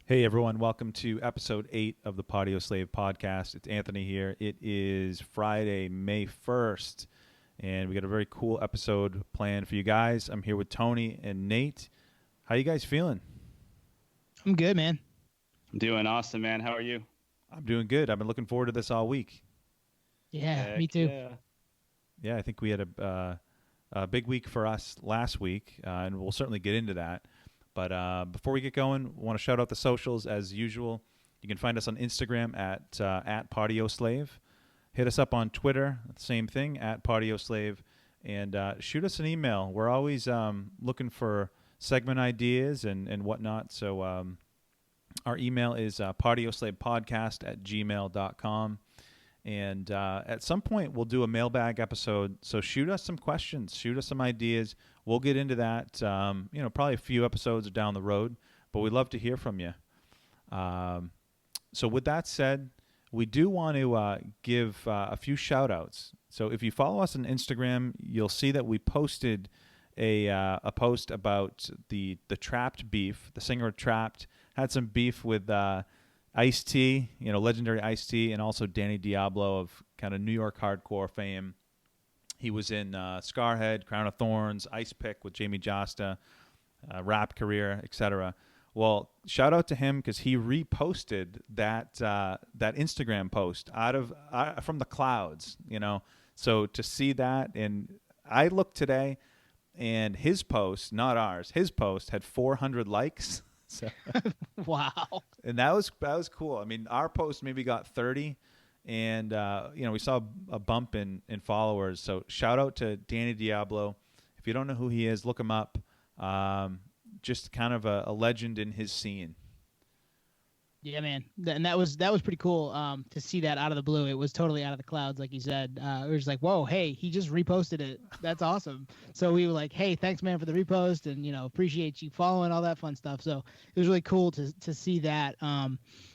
Hey everyone, welcome to episode 8 of the Patio Slave podcast. It's Anthony here. It is Friday, May 1st, and we got a very cool episode planned for you guys. I'm here with Tony and Nate. How you guys feeling? I'm good, man. I'm doing awesome, man. How are you? I'm doing good. I've been looking forward to this all week. Yeah, me Heck too. yeah. Yeah, I think we had a big week for us last week, and we'll certainly get into that. But before we get going, I want to shout out the socials as usual. You can find us on Instagram at Patio Slave. Hit us up on Twitter, same thing, at Patio Slave. And shoot us an email. We're always looking for segment ideas and whatnot. So our email is patioslavepodcast@gmail.com. And at some point, we'll do a mailbag episode. So shoot us some questions. Shoot us some ideas. We'll get into that, probably a few episodes down the road. But we'd love to hear from you. So with that said, we do want to give a few shout-outs. So if you follow us on Instagram, you'll see that we posted a post about the Trapped beef. The singer Trapped had some beef with Ice-T, legendary Ice-T, and also Danny Diablo of kind of New York hardcore fame. He was in Scarhead, Crown of Thorns, Ice Pick with Jamie Josta, rap career, etc. Well, shout out to him because he reposted that Instagram post from the clouds. So to see that, and I looked today, and his post, not ours, his post had 400 likes. So, Wow. and that was cool. I mean, our post maybe got 30, and we saw a bump in followers. So shout out to Danny Diablo. If you don't know who he is, look him up. Just kind of a legend in his scene. Yeah, man. And that was pretty cool to see that out of the blue. It was totally out of the clouds, like you said. It was like, whoa, hey, he just reposted it. That's awesome. So we were like, hey, thanks, man, for the repost, and appreciate you following, all that fun stuff. So it was really cool to see that.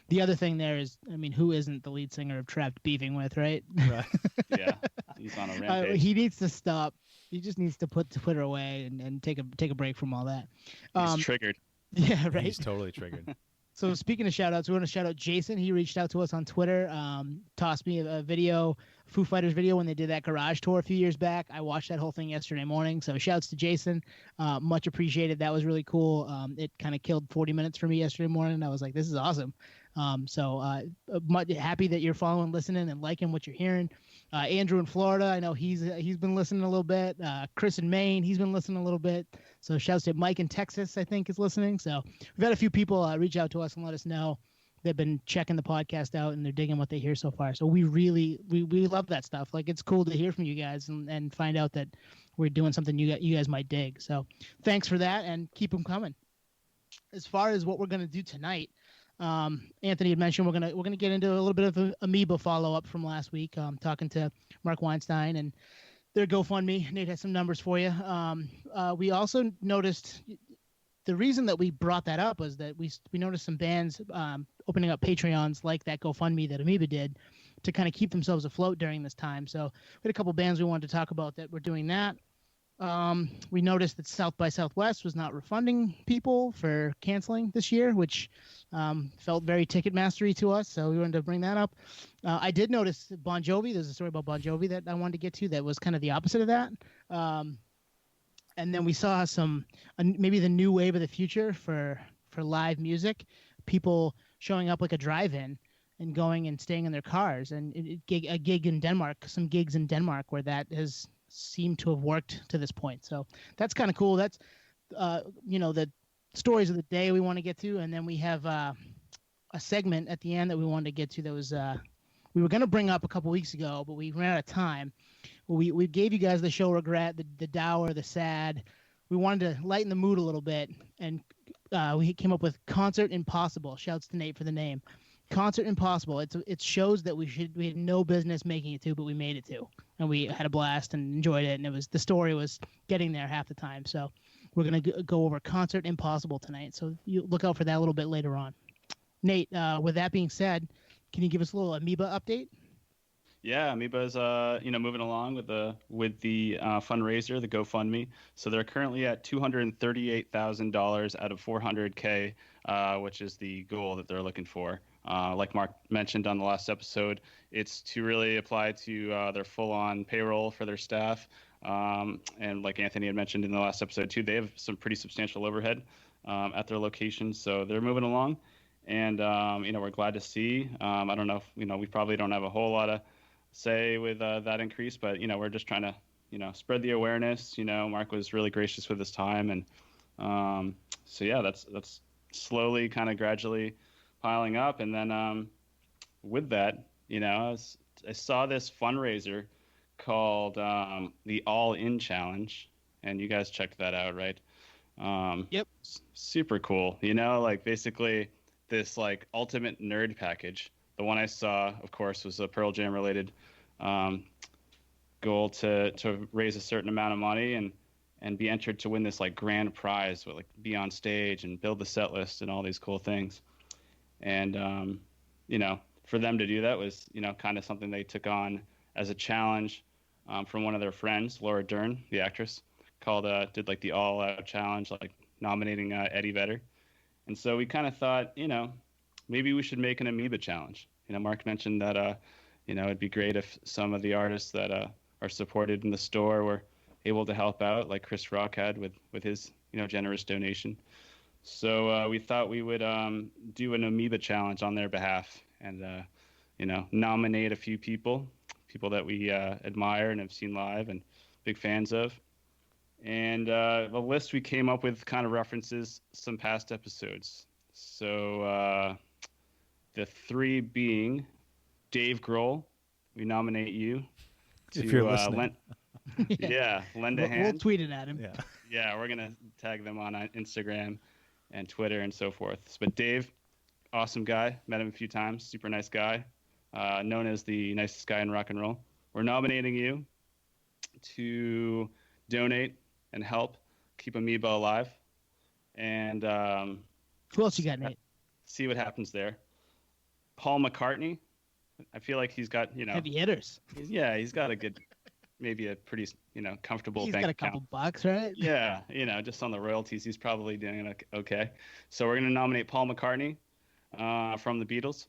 The other thing there is, I mean, who isn't the lead singer of Trapped beefing with, right? Right. Yeah. He's on a rampage. He needs to stop. He just needs to put Twitter away and take a break from all that. He's triggered. Yeah, right. He's totally triggered. So speaking of shout outs, we want to shout out Jason. He reached out to us on Twitter, tossed me a video, Foo Fighters video when they did that garage tour a few years back. I watched that whole thing yesterday morning. So shouts to Jason. Much appreciated. That was really cool. It kind of killed 40 minutes for me yesterday morning. I was like, this is awesome. Much happy that you're following, listening, and liking what you're hearing. Andrew in Florida, I know he's been listening a little bit. Chris in Maine, he's been listening a little bit. So shouts to Mike in Texas, I think, is listening. So we've had a few people reach out to us and let us know they've been checking the podcast out and they're digging what they hear so far. So we really we love that stuff. Like, it's cool to hear from you guys and find out that we're doing something you guys might dig. So thanks for that, and keep them coming. As far as what we're gonna do tonight, Anthony had mentioned we're gonna get into a little bit of an Amoeba follow up from last week. Talking to Mark Weinstein and their GoFundMe. Nate has some numbers for you. We also noticed the reason that we brought that up was that we noticed some bands opening up Patreons like that GoFundMe that Amoeba did to kind of keep themselves afloat during this time. So we had a couple bands we wanted to talk about that were doing that. We noticed that South by Southwest was not refunding people for canceling this year, which felt very Ticketmastery to us. So we wanted to bring that up. I did notice Bon Jovi. There's a story about Bon Jovi that I wanted to get to that was kind of the opposite of that. And then we saw maybe the new wave of the future for live music, people showing up like a drive-in and going and staying in their cars, and a gig in Denmark, some gigs in Denmark where that has seemed to have worked to this point. So that's kind of cool. That's the stories of the day we want to get to, and then we have a segment at the end that we wanted to get to that was we were going to bring up a couple weeks ago, but we ran out of time. We gave you guys the show regret, the dour, the sad. We wanted to lighten the mood a little bit, and we came up with Concert Impossible. Shouts to Nate for the name. Concert Impossible. It shows that we had no business making it to, but we made it to, and we had a blast and enjoyed it. And the story was getting there half the time. So we're gonna go over Concert Impossible tonight. So you look out for that a little bit later on. Nate, with that being said, can you give us a little Amoeba update? Yeah, Amoeba's moving along with the fundraiser, the GoFundMe. So they're currently at $238,000 out of $400K which is the goal that they're looking for. Like Mark mentioned on the last episode, it's to really apply to their full-on payroll for their staff. And like Anthony had mentioned in the last episode too, they have some pretty substantial overhead at their location, so they're moving along. And we're glad to see. I don't know if we probably don't have a whole lot of say with that increase, but we're just trying to spread the awareness. Mark was really gracious with his time, and so yeah, that's slowly, kind of gradually piling up. And then with that, I saw this fundraiser called the All In Challenge, and you guys checked that out, right? Yep. Super cool. Like basically this like ultimate nerd package. The one I saw, of course, was a Pearl Jam related goal to raise a certain amount of money and be entered to win this like grand prize, with like be on stage and build the set list and all these cool things. And for them to do that was kind of something they took on as a challenge from one of their friends, Laura Dern, the actress, did like the All Out challenge, like nominating Eddie Vedder. And so we kind of thought, maybe we should make an Amoeba challenge. Mark mentioned that, it'd be great if some of the artists that are supported in the store were able to help out, like Chris Rock had with his, generous donation. So we thought we would do an Amoeba challenge on their behalf and, nominate a few people that we admire and have seen live and big fans of. And the list we came up with kind of references some past episodes. So the three being Dave Grohl, we nominate you to if you're listening. lend a hand. We'll tweet it at him. Yeah, we're going to tag them on Instagram and Twitter and so forth. But Dave, awesome guy. Met him a few times. Super nice guy. Known as the nicest guy in rock and roll. We're nominating you to donate and help keep Amoeba alive. And who else you got, Nate? See what happens there. Paul McCartney. I feel like he's got, heavy hitters. He's got a good, maybe a pretty, comfortable he's bank got a account. couple bucks, right? Yeah, just on the royalties, he's probably doing okay. So we're going to nominate Paul McCartney from the Beatles.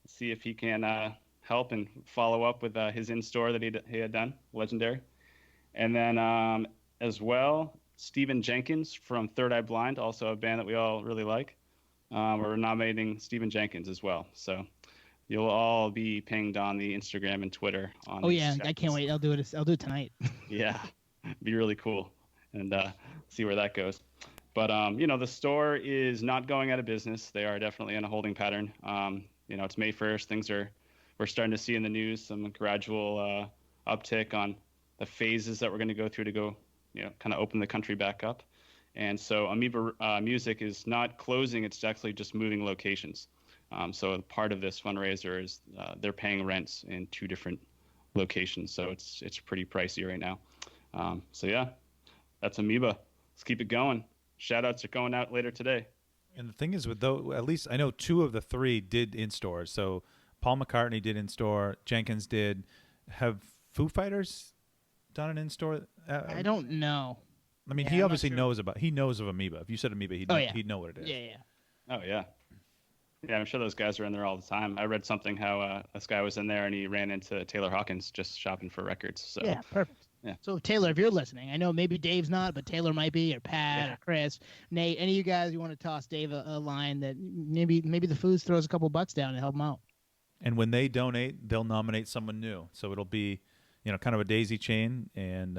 See if he can help and follow up with his in-store that he had done. Legendary. And then as well, Stephen Jenkins from Third Eye Blind, also a band that we all really like. We're nominating Stephen Jenkins as well. So you'll all be pinged on the Instagram and Twitter. I can't wait. I'll do it tonight. Yeah, be really cool, and see where that goes. But the store is not going out of business. They are definitely in a holding pattern. It's May 1st. We're starting to see in the news some gradual uptick on the phases that we're going to go through to go, kind of open the country back up. And so Amoeba Music is not closing; it's actually just moving locations. So part of this fundraiser is they're paying rents in 2 different locations, so it's pretty pricey right now. So yeah, that's Amoeba. Let's keep it going. Shout outs are going out later today. And the thing is, at least I know 2 of the 3 did in store. So Paul McCartney did in store. Jenkins did. Have Foo Fighters done an in store? I don't know. I mean, he obviously knows of Amoeba. If you said Amoeba, he'd know what it is. Yeah. Oh yeah. Yeah, I'm sure those guys are in there all the time. I read something how this guy was in there and he ran into Taylor Hawkins just shopping for records. So yeah, perfect. Yeah. So Taylor, if you're listening, I know maybe Dave's not, but Taylor might be, or Pat, or Chris, Nate, any of you guys, you want to toss Dave a line that maybe the Foos throws a couple bucks down to help him out. And when they donate, they'll nominate someone new. So it'll be, kind of a daisy chain, and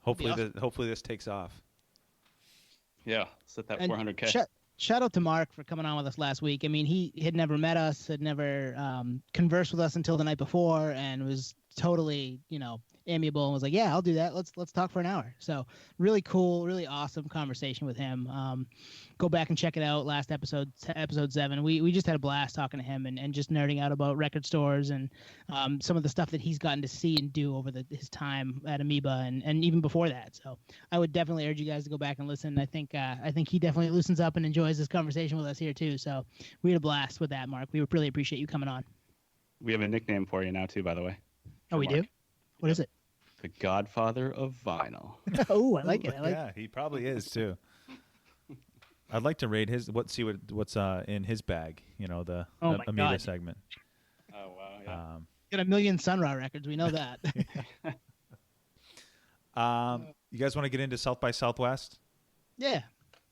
hopefully hopefully this takes off. Yeah, set that 400K. Shout out to Mark for coming on with us last week. I mean, he had never met us, had never conversed with us until the night before, and was totally, amiable and was like, yeah, I'll do that. Let's talk for an hour. So really cool, really awesome conversation with him. Go back and check it out. Last episode 7, we just had a blast talking to him and just nerding out about record stores and some of the stuff that he's gotten to see and do over his time at Amoeba and even before that. So I would definitely urge you guys to go back and listen. I think he definitely loosens up and enjoys this conversation with us here too. So we had a blast with that, Mark. We really appreciate you coming on. We have a nickname for you now too, by the way. Oh, we do? What is it? The Godfather of Vinyl. Oh, I like it. Yeah, he probably is too. I'd like to rate what's in his bag. You know, the Oh my Amoeba God. segment. Oh wow, yeah. Got a million Sun Ra records. We know that. You guys want to get into South by Southwest? Yeah.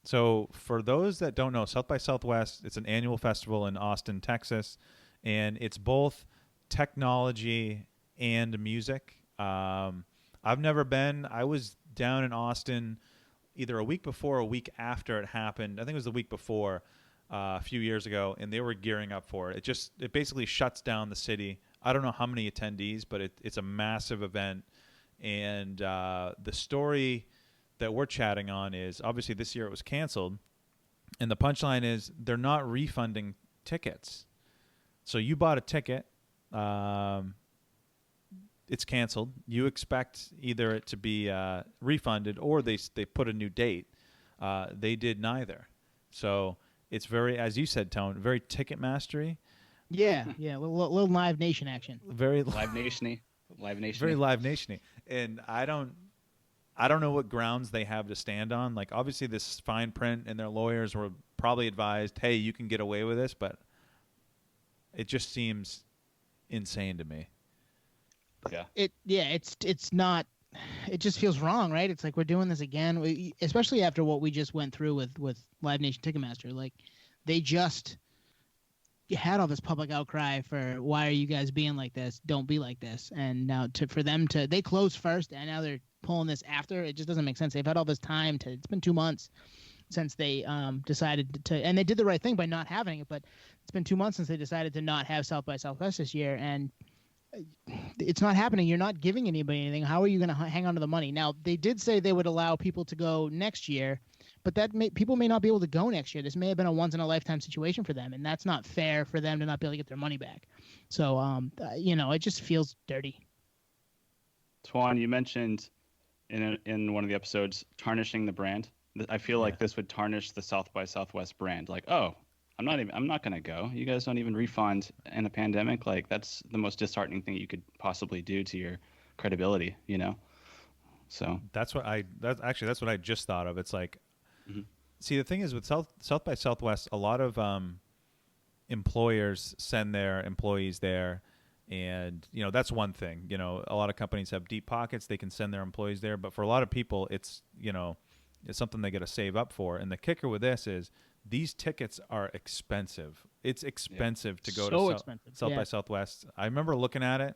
So for those that don't know, South by Southwest, it's an annual festival in Austin, Texas, and it's both technology and music. I've never been. I was down in Austin either a week before or a week after it happened. I think it was the week before, a few years ago, and they were gearing up for it. It basically shuts down the city. I don't know how many attendees, but it's a massive event. And the story that we're chatting on is obviously this year it was canceled, and the punchline is they're not refunding tickets. So you bought a ticket, it's canceled. You expect either it to be refunded or they put a new date. They did neither. So it's very, as you said, Tone, very Ticketmastery. Yeah. Little Live Nation action. Very Live Nation-y. Live Nation. Very Live Nation-y. And I don't know what grounds they have to stand on. Like, obviously this fine print, and their lawyers were probably advised, hey, you can get away with this, but it just seems insane to me. Yeah. It's not. It just feels wrong, right? It's like we're doing this again, especially after what we just went through with Live Nation Ticketmaster. Like, they just had all this public outcry for why are you guys being like this? Don't be like this. And now for them to they closed first, and now they're pulling this after. It just doesn't make sense. They've had all this time to. It's been 2 months since they decided to, and they did the right thing by not having it. But it's been 2 months since they decided to not have South by Southwest this year, and it's not happening. You're not giving anybody anything. How are you going to hang on to the money? Now, they did say they would allow people to go next year, but people may not be able to go next year. This may have been a once-in-a-lifetime situation for them, and that's not fair for them to not be able to get their money back. So, it just feels dirty. Tuan, you mentioned in one of the episodes tarnishing the brand. I feel like this would tarnish the South by Southwest brand. Like, oh, I'm not going to go. You guys don't even refund in a pandemic. Like, that's the most disheartening thing you could possibly do to your credibility, you know? So that's what I just thought of. It's like, see, the thing is with South by Southwest, a lot of employers send their employees there, and that's one thing. A lot of companies have deep pockets; they can send their employees there. But for a lot of people, it's something they got to save up for. And the kicker with this is these tickets are expensive. It's expensive to go to South by Southwest. I remember looking at it,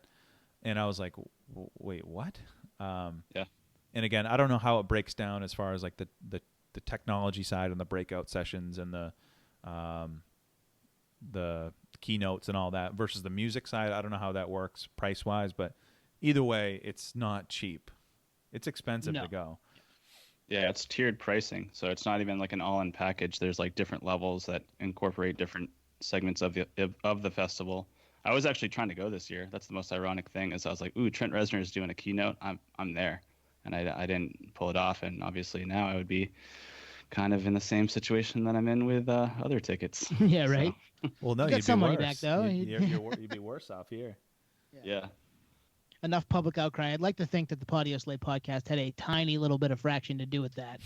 and I was like, "Wait, what?" And again, I don't know how it breaks down as far as like the technology side and the breakout sessions and the keynotes and all that versus the music side. I don't know how that works price wise, but either way, it's not cheap. It's expensive to go. Yeah, it's tiered pricing, so it's not even like an all-in package. There's like different levels that incorporate different segments of the festival. I was actually trying to go this year. That's the most ironic thing is I was like, ooh, Trent Reznor is doing a keynote. I'm there, and I didn't pull it off. And obviously now I would be kind of in the same situation that I'm in with other tickets. Yeah, right. So. Well, no, you got you'd some be money worse. back though. You'd be worse off here. Yeah. Enough public outcry. I'd like to think that the Patio Slate podcast had a tiny little bit of fraction to do with that.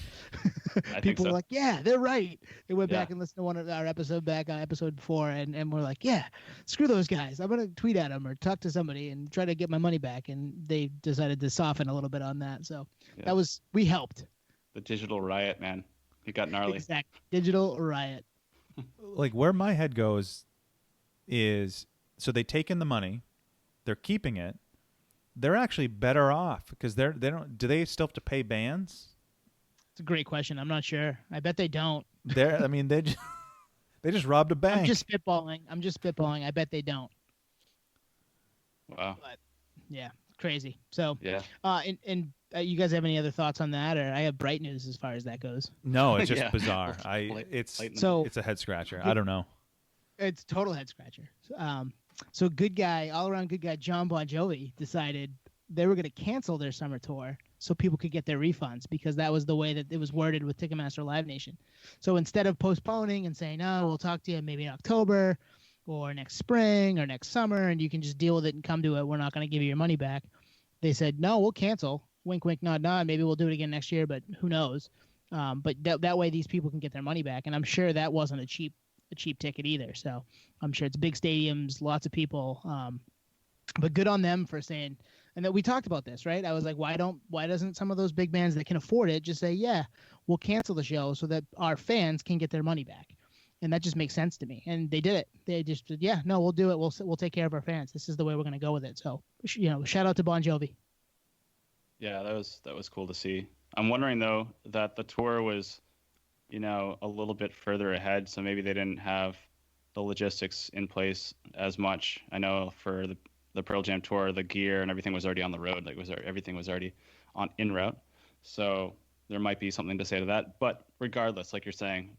People were like, yeah, they're right. They went back and listened to one of our episode before, and we're like, yeah, screw those guys. I'm going to tweet at them or talk to somebody and try to get my money back. And they decided to soften a little bit on that. So we helped. The digital riot, man. It got gnarly. Exactly. Digital riot. Like where my head goes is, so they take in the money, they're keeping it. They're actually better off because they don't. Do they still have to pay bands? It's a great question. I'm not sure. I bet they don't. They just robbed a bank. I'm just spitballing. I bet they don't. Wow. But yeah, crazy. So and you guys have any other thoughts on that, or I have bright news as far as that goes. No, it's just bizarre. It's a head scratcher. I don't know. It's a total head scratcher. So all around good guy, John Bon Jovi decided they were going to cancel their summer tour so people could get their refunds because that was the way that it was worded with Ticketmaster Live Nation. So instead of postponing and saying, no, we'll talk to you maybe in October or next spring or next summer and you can just deal with it and come to it, we're not going to give you your money back. They said, no, we'll cancel. Wink, wink, nod, nod. Maybe we'll do it again next year, but who knows? But that way these people can get their money back, and I'm sure that wasn't a cheap ticket either. So I'm sure it's big stadiums, lots of people. But good on them for saying, and that we talked about this, right? I was like, why doesn't some of those big bands that can afford it just say, yeah, we'll cancel the show so that our fans can get their money back? And that just makes sense to me. And they did it. They just said, yeah, no, we'll do it. We'll take care of our fans. This is the way we're going to go with it. So, shout out to Bon Jovi. Yeah, that was cool to see. I'm wondering though that the tour was, a little bit further ahead, so maybe they didn't have the logistics in place as much. I know for the Pearl Jam tour, the gear and everything was already on the road. Like everything was already en route. So there might be something to say to that. But regardless, like you're saying,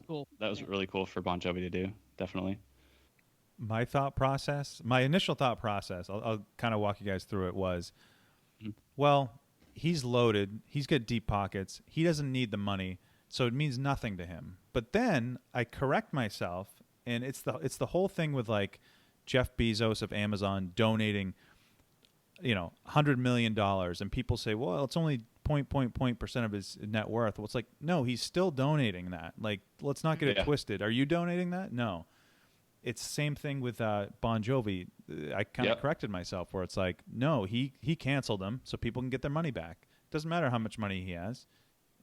Cool. That was really cool for Bon Jovi to do. Definitely. My initial thought process, I'll kind of walk you guys through it, was, well, he's loaded. He's got deep pockets. He doesn't need the money, so it means nothing to him. But then I correct myself, and it's the whole thing with like Jeff Bezos of Amazon donating, $100 million, and people say, well, it's only point% of his net worth. Well, it's like, no, he's still donating that. Like, let's not get it twisted. Are you donating that? No. It's the same thing with Bon Jovi. I kind of corrected myself where it's like, no, he canceled them so people can get their money back. Doesn't matter how much money he has.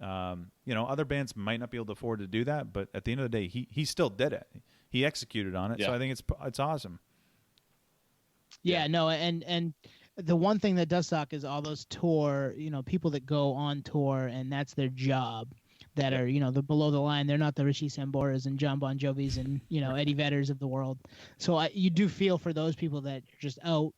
Other bands might not be able to afford to do that, but at the end of the day, he still did it. He executed on it. Yeah. So I think it's awesome. Yeah, no, and the one thing that does suck is all those tour, people that go on tour and that's their job, that are, the below the line. They're not the Richie Samboras and John Bon Jovis and, Eddie Vedders of the world. So you do feel for those people that are just out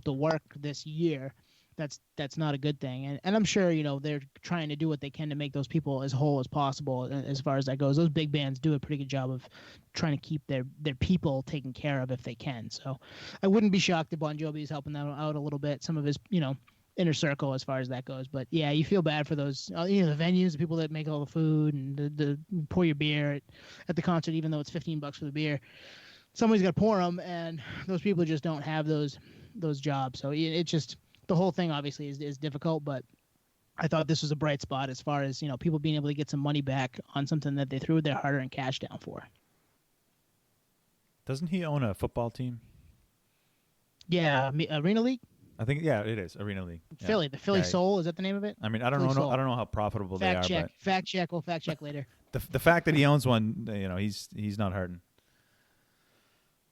the work this year. That's not a good thing. And I'm sure, they're trying to do what they can to make those people as whole as possible as far as that goes. Those big bands do a pretty good job of trying to keep their people taken care of if they can. So I wouldn't be shocked if Bon Jovi is helping them out a little bit, some of his, inner circle as far as that goes. But yeah, you feel bad for those, the venues, the people that make all the food and the pour your beer at the concert, even though it's $15 for the beer. Somebody's got to pour them, and those people just don't have those jobs. So it's just, the whole thing obviously is difficult, but I thought this was a bright spot as far as, people being able to get some money back on something that they threw their hard-earned cash down for. Doesn't he own a football team? Yeah, Arena League? I think, yeah, it is Arena League. Philly, yeah. The Philly Soul, is that the name of it? I mean, I don't know how profitable they are. Fact check. We'll fact check later. The fact that he owns one, he's not hurting.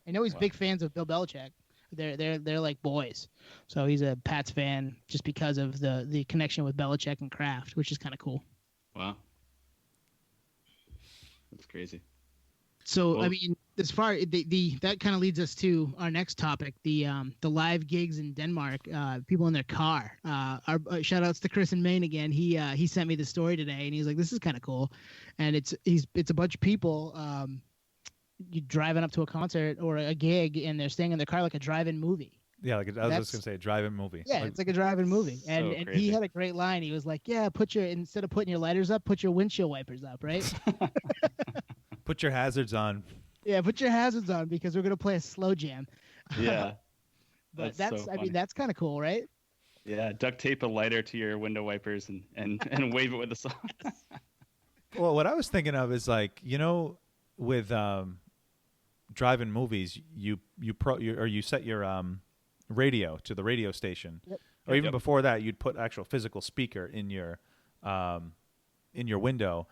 I know he's big fans of Bill Belichick. They're like boys. So he's a Pats fan just because of the connection with Belichick and Kraft, which is kind of cool. Wow. That's crazy. So, I mean, as far that kind of leads us to our next topic, the live gigs in Denmark, people in their car. Our shout outs to Chris in Maine again. He sent me the story today, and he's like, this is kind of cool. And it's a bunch of people you driving up to a concert or a gig, and they're staying in their car like a drive-in movie. Yeah, like I was just gonna say, a drive-in movie. Yeah, it's like a drive-in movie. And he had a great line. He was like, yeah, instead of putting your lighters up, put your windshield wipers up, right? Put your hazards on. Yeah, put your hazards on because we're gonna play a slow jam. Yeah. But that's I mean, that's kind of cool, right? Yeah, duct tape a lighter to your window wipers and wave it with a song. Well, what I was thinking of is like, with drive-in movies, you set your radio to the radio station, or even before that, you'd put actual physical speaker in your window.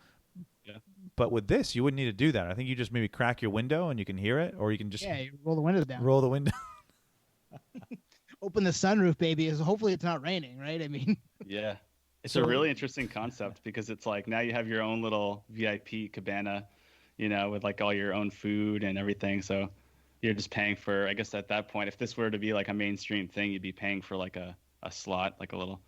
Yeah. But with this, you wouldn't need to do that. I think you just maybe crack your window and you can hear it, or you can just you roll the window down. Roll the window. Open the sunroof, baby. Hopefully it's not raining, right? I mean. Yeah, it's a really interesting concept because it's like now you have your own little VIP cabana, with like all your own food and everything. So you're just paying for. I guess at that point, if this were to be like a mainstream thing, you'd be paying for like a slot, like a little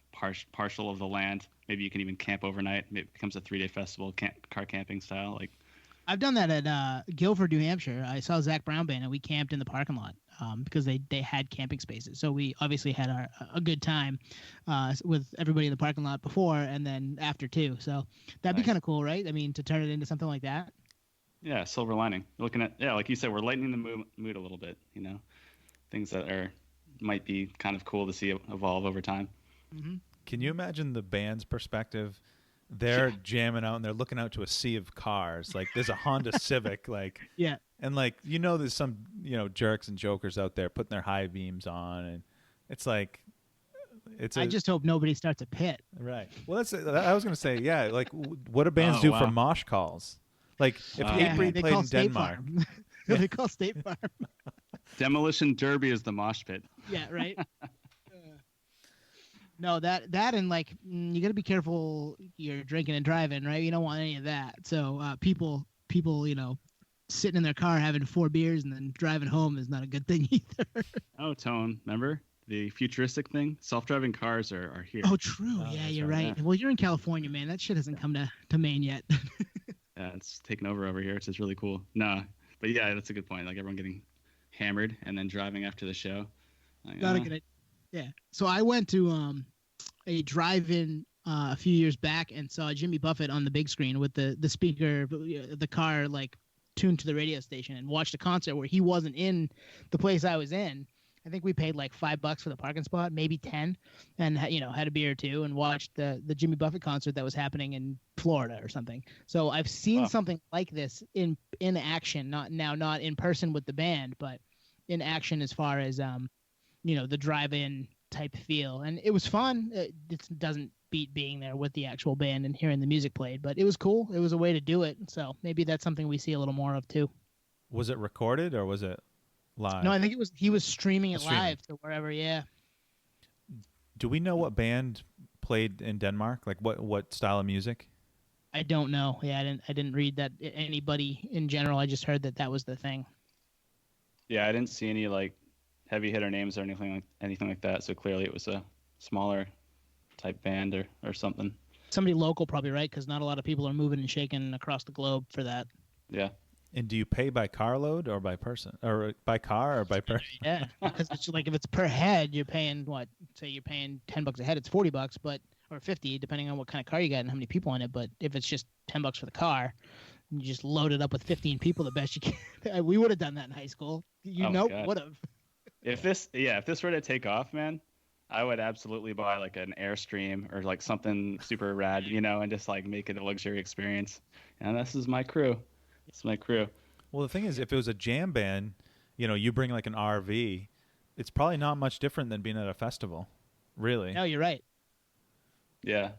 partial of the land. Maybe you can even camp overnight. Maybe it becomes a 3-day festival, car camping style. Like, I've done that at Guilford, New Hampshire. I saw Zach Brown Band, and we camped in the parking lot because they had camping spaces. So we obviously had a good time with everybody in the parking lot before and then after too. So that'd be kind of cool, right? I mean, to turn it into something like that. Yeah, silver lining. Looking at like you said, we're lightening the mood a little bit. Things that might be kind of cool to see evolve over time. Mm-hmm. Can you imagine the band's perspective they're jamming out and they're looking out to a sea of cars. Like there's a Honda Civic, like, Yeah. and like, there's some, jerks and jokers out there putting their high beams on, and it's like, I just hope nobody starts a pit. right. Well, I was gonna say, yeah, like what do bands do for mosh calls? Like if Hatebreed played in Denmark, they call State Farm. Demolition Derby is the mosh pit. Yeah, right. No, that and like you got to be careful. You're drinking and driving, right? You don't want any of that. So people, sitting in their car having 4 beers and then driving home is not a good thing either. Oh, Tone, remember the futuristic thing? Self-driving cars are here. Oh, true. Yeah, you're right. Yeah. Well, you're in California, man. That shit hasn't come to Maine yet. Yeah, it's taken over here, which is really cool. Nah, but yeah, that's a good point. Like everyone getting hammered and then driving after the show. Like, not a good idea. Yeah. So I went to a drive-in a few years back and saw Jimmy Buffett on the big screen with the speaker, the car like tuned to the radio station, and watched a concert where he wasn't in the place I was in. I think we paid like $5 for the parking spot, maybe 10, and had a beer or two and watched the Jimmy Buffett concert that was happening in Florida or something. So I've seen something like this in action, not in person with the band, but in action as far as the drive-in type feel, and it was fun. It doesn't beat being there with the actual band and hearing the music played, but it was cool. It was a way to do it, so maybe that's something we see a little more of too. Was it recorded or was it live? No, I think he was streaming it live to wherever. Yeah. Do we know what band played in Denmark? Like what style of music? I don't know. Yeah, I didn't read that anybody in general. I just heard that was the thing. Yeah, I didn't see any like heavy hitter names or anything like that. So clearly it was a smaller type band or something. Somebody local probably, right? Because not a lot of people are moving and shaking across the globe for that. Yeah. And do you pay by carload or by person, or by car or by person? Yeah, because it's like if it's per head, you're paying what? Say you're paying $10 a head, it's $40, or 50, depending on what kind of car you got and how many people in it. But if it's just $10 for the car, you just load it up with 15 people the best you can. We would have done that in high school. Would have. If this were to take off, man, I would absolutely buy like an Airstream or like something super rad, and just like make it a luxury experience. And this is my crew. It's my crew. Well, the thing is, if it was a jam band, you bring like an RV, it's probably not much different than being at a festival, really. No, you're right. Yeah.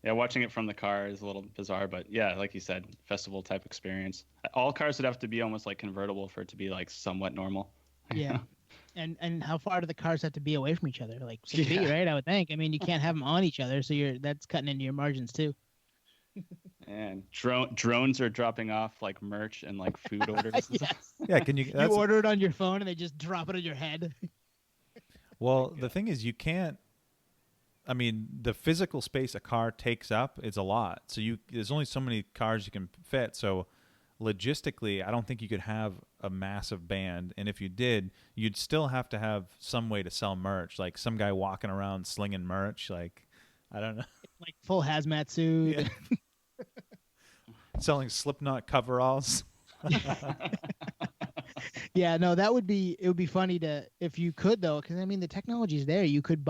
Yeah, watching it from the car is a little bizarre, but yeah, like you said, festival type experience. All cars would have to be almost like convertible for it to be like somewhat normal. Yeah. And how far do the cars have to be away from each other? Like 6 feet, right? I would think. I mean, you can't have them on each other, so that's cutting into your margins too. And drones are dropping off like merch and like food orders. Yes. Yeah, can you? You order it on your phone and they just drop it on your head. Well, the thing is, you can't. I mean, the physical space a car takes up is a lot. So there's only so many cars you can fit. So logistically, I don't think you could have a massive band. And if you did, you'd still have to have some way to sell merch, like some guy walking around slinging merch. Like, I don't know. Like full hazmat suit. Yeah. Selling Slipknot coveralls. Yeah, no, it would be funny if you could though, because I mean the technology's there. You could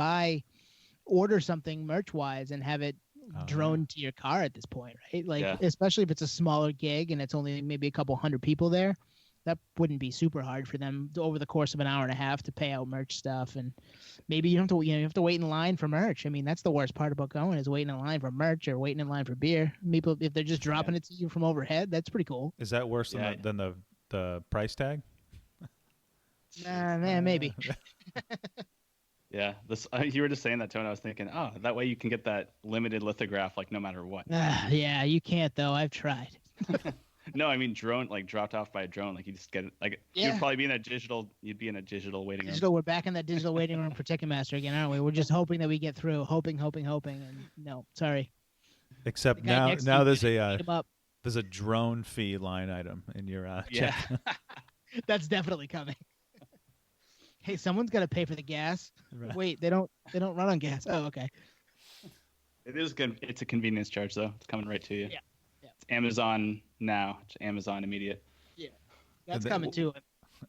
order something merch wise and have it drone to your car at this point, right? Like especially if it's a smaller gig and it's only maybe a couple hundred people there, that wouldn't be super hard for them over the course of an hour and a half to pay out merch stuff. And maybe you have to wait in line for merch. I mean, that's the worst part about going is waiting in line for merch or waiting in line for beer. People, if they're just dropping it to you from overhead, that's pretty cool. Is that worse than the price tag? Man, maybe. Yeah, you were just saying that, Tony. I was thinking, that way you can get that limited lithograph, like no matter what. Yeah, you can't though. I've tried. No, I mean drone, like dropped off by a drone. Like you just get it. Like you'd probably be in a digital. You'd be in a digital waiting room. We're back in that digital waiting room for Ticketmaster again, aren't we? We're just hoping that we get through. Hoping, and no, sorry. Except now there's a drone fee line item in your check. That's definitely coming. Hey, someone's got to pay for the gas. Right. Wait, they don't run on gas. Oh, okay. It is good. It's a convenience charge though. It's coming right to you. Yeah. It's Amazon now. It's Amazon immediate. Yeah. That's coming too.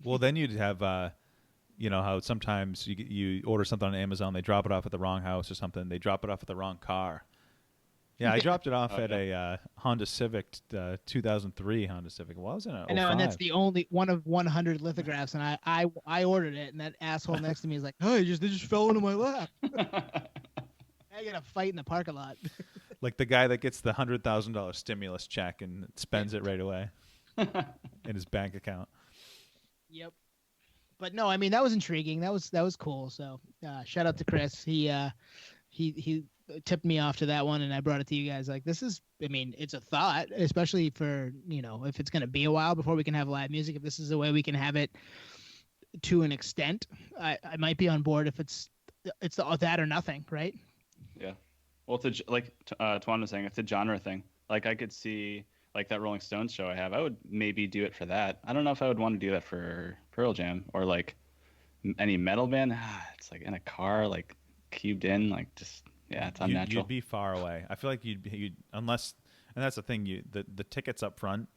Well, then you'd have how sometimes you order something on Amazon, they drop it off at the wrong house or something. They drop it off at the wrong car. Yeah, I dropped it off Oh, at yeah. a Honda Civic, 2003 Honda Civic. Well, I was in a I know, and that's 05. the only one of 100 lithographs, and I ordered it, and that asshole next to me is like, "Oh, they just fell into my lap." I get a fight in the parking lot. Like the guy that gets the $100,000 stimulus check and spends it right away in his bank account. Yep. But no, I mean that was intriguing. That was cool. So shout out to Chris. He tipped me off to that one, and I brought it to you guys. Like, this is, I mean, it's a thought, especially for, if it's going to be a while before we can have live music. If this is a way we can have it to an extent, I might be on board if it's that or nothing, right? Yeah. Well, like Tuan was saying, it's a genre thing. Like, I could see, like, that Rolling Stones show I have. I would maybe do it for that. I don't know if I would want to do that for Pearl Jam or, like, any metal band. It's, like, in a car, like, cubed in, like, just, yeah, it's unnatural. You'd be far away. I feel like you'd unless, and that's the thing, the tickets up front,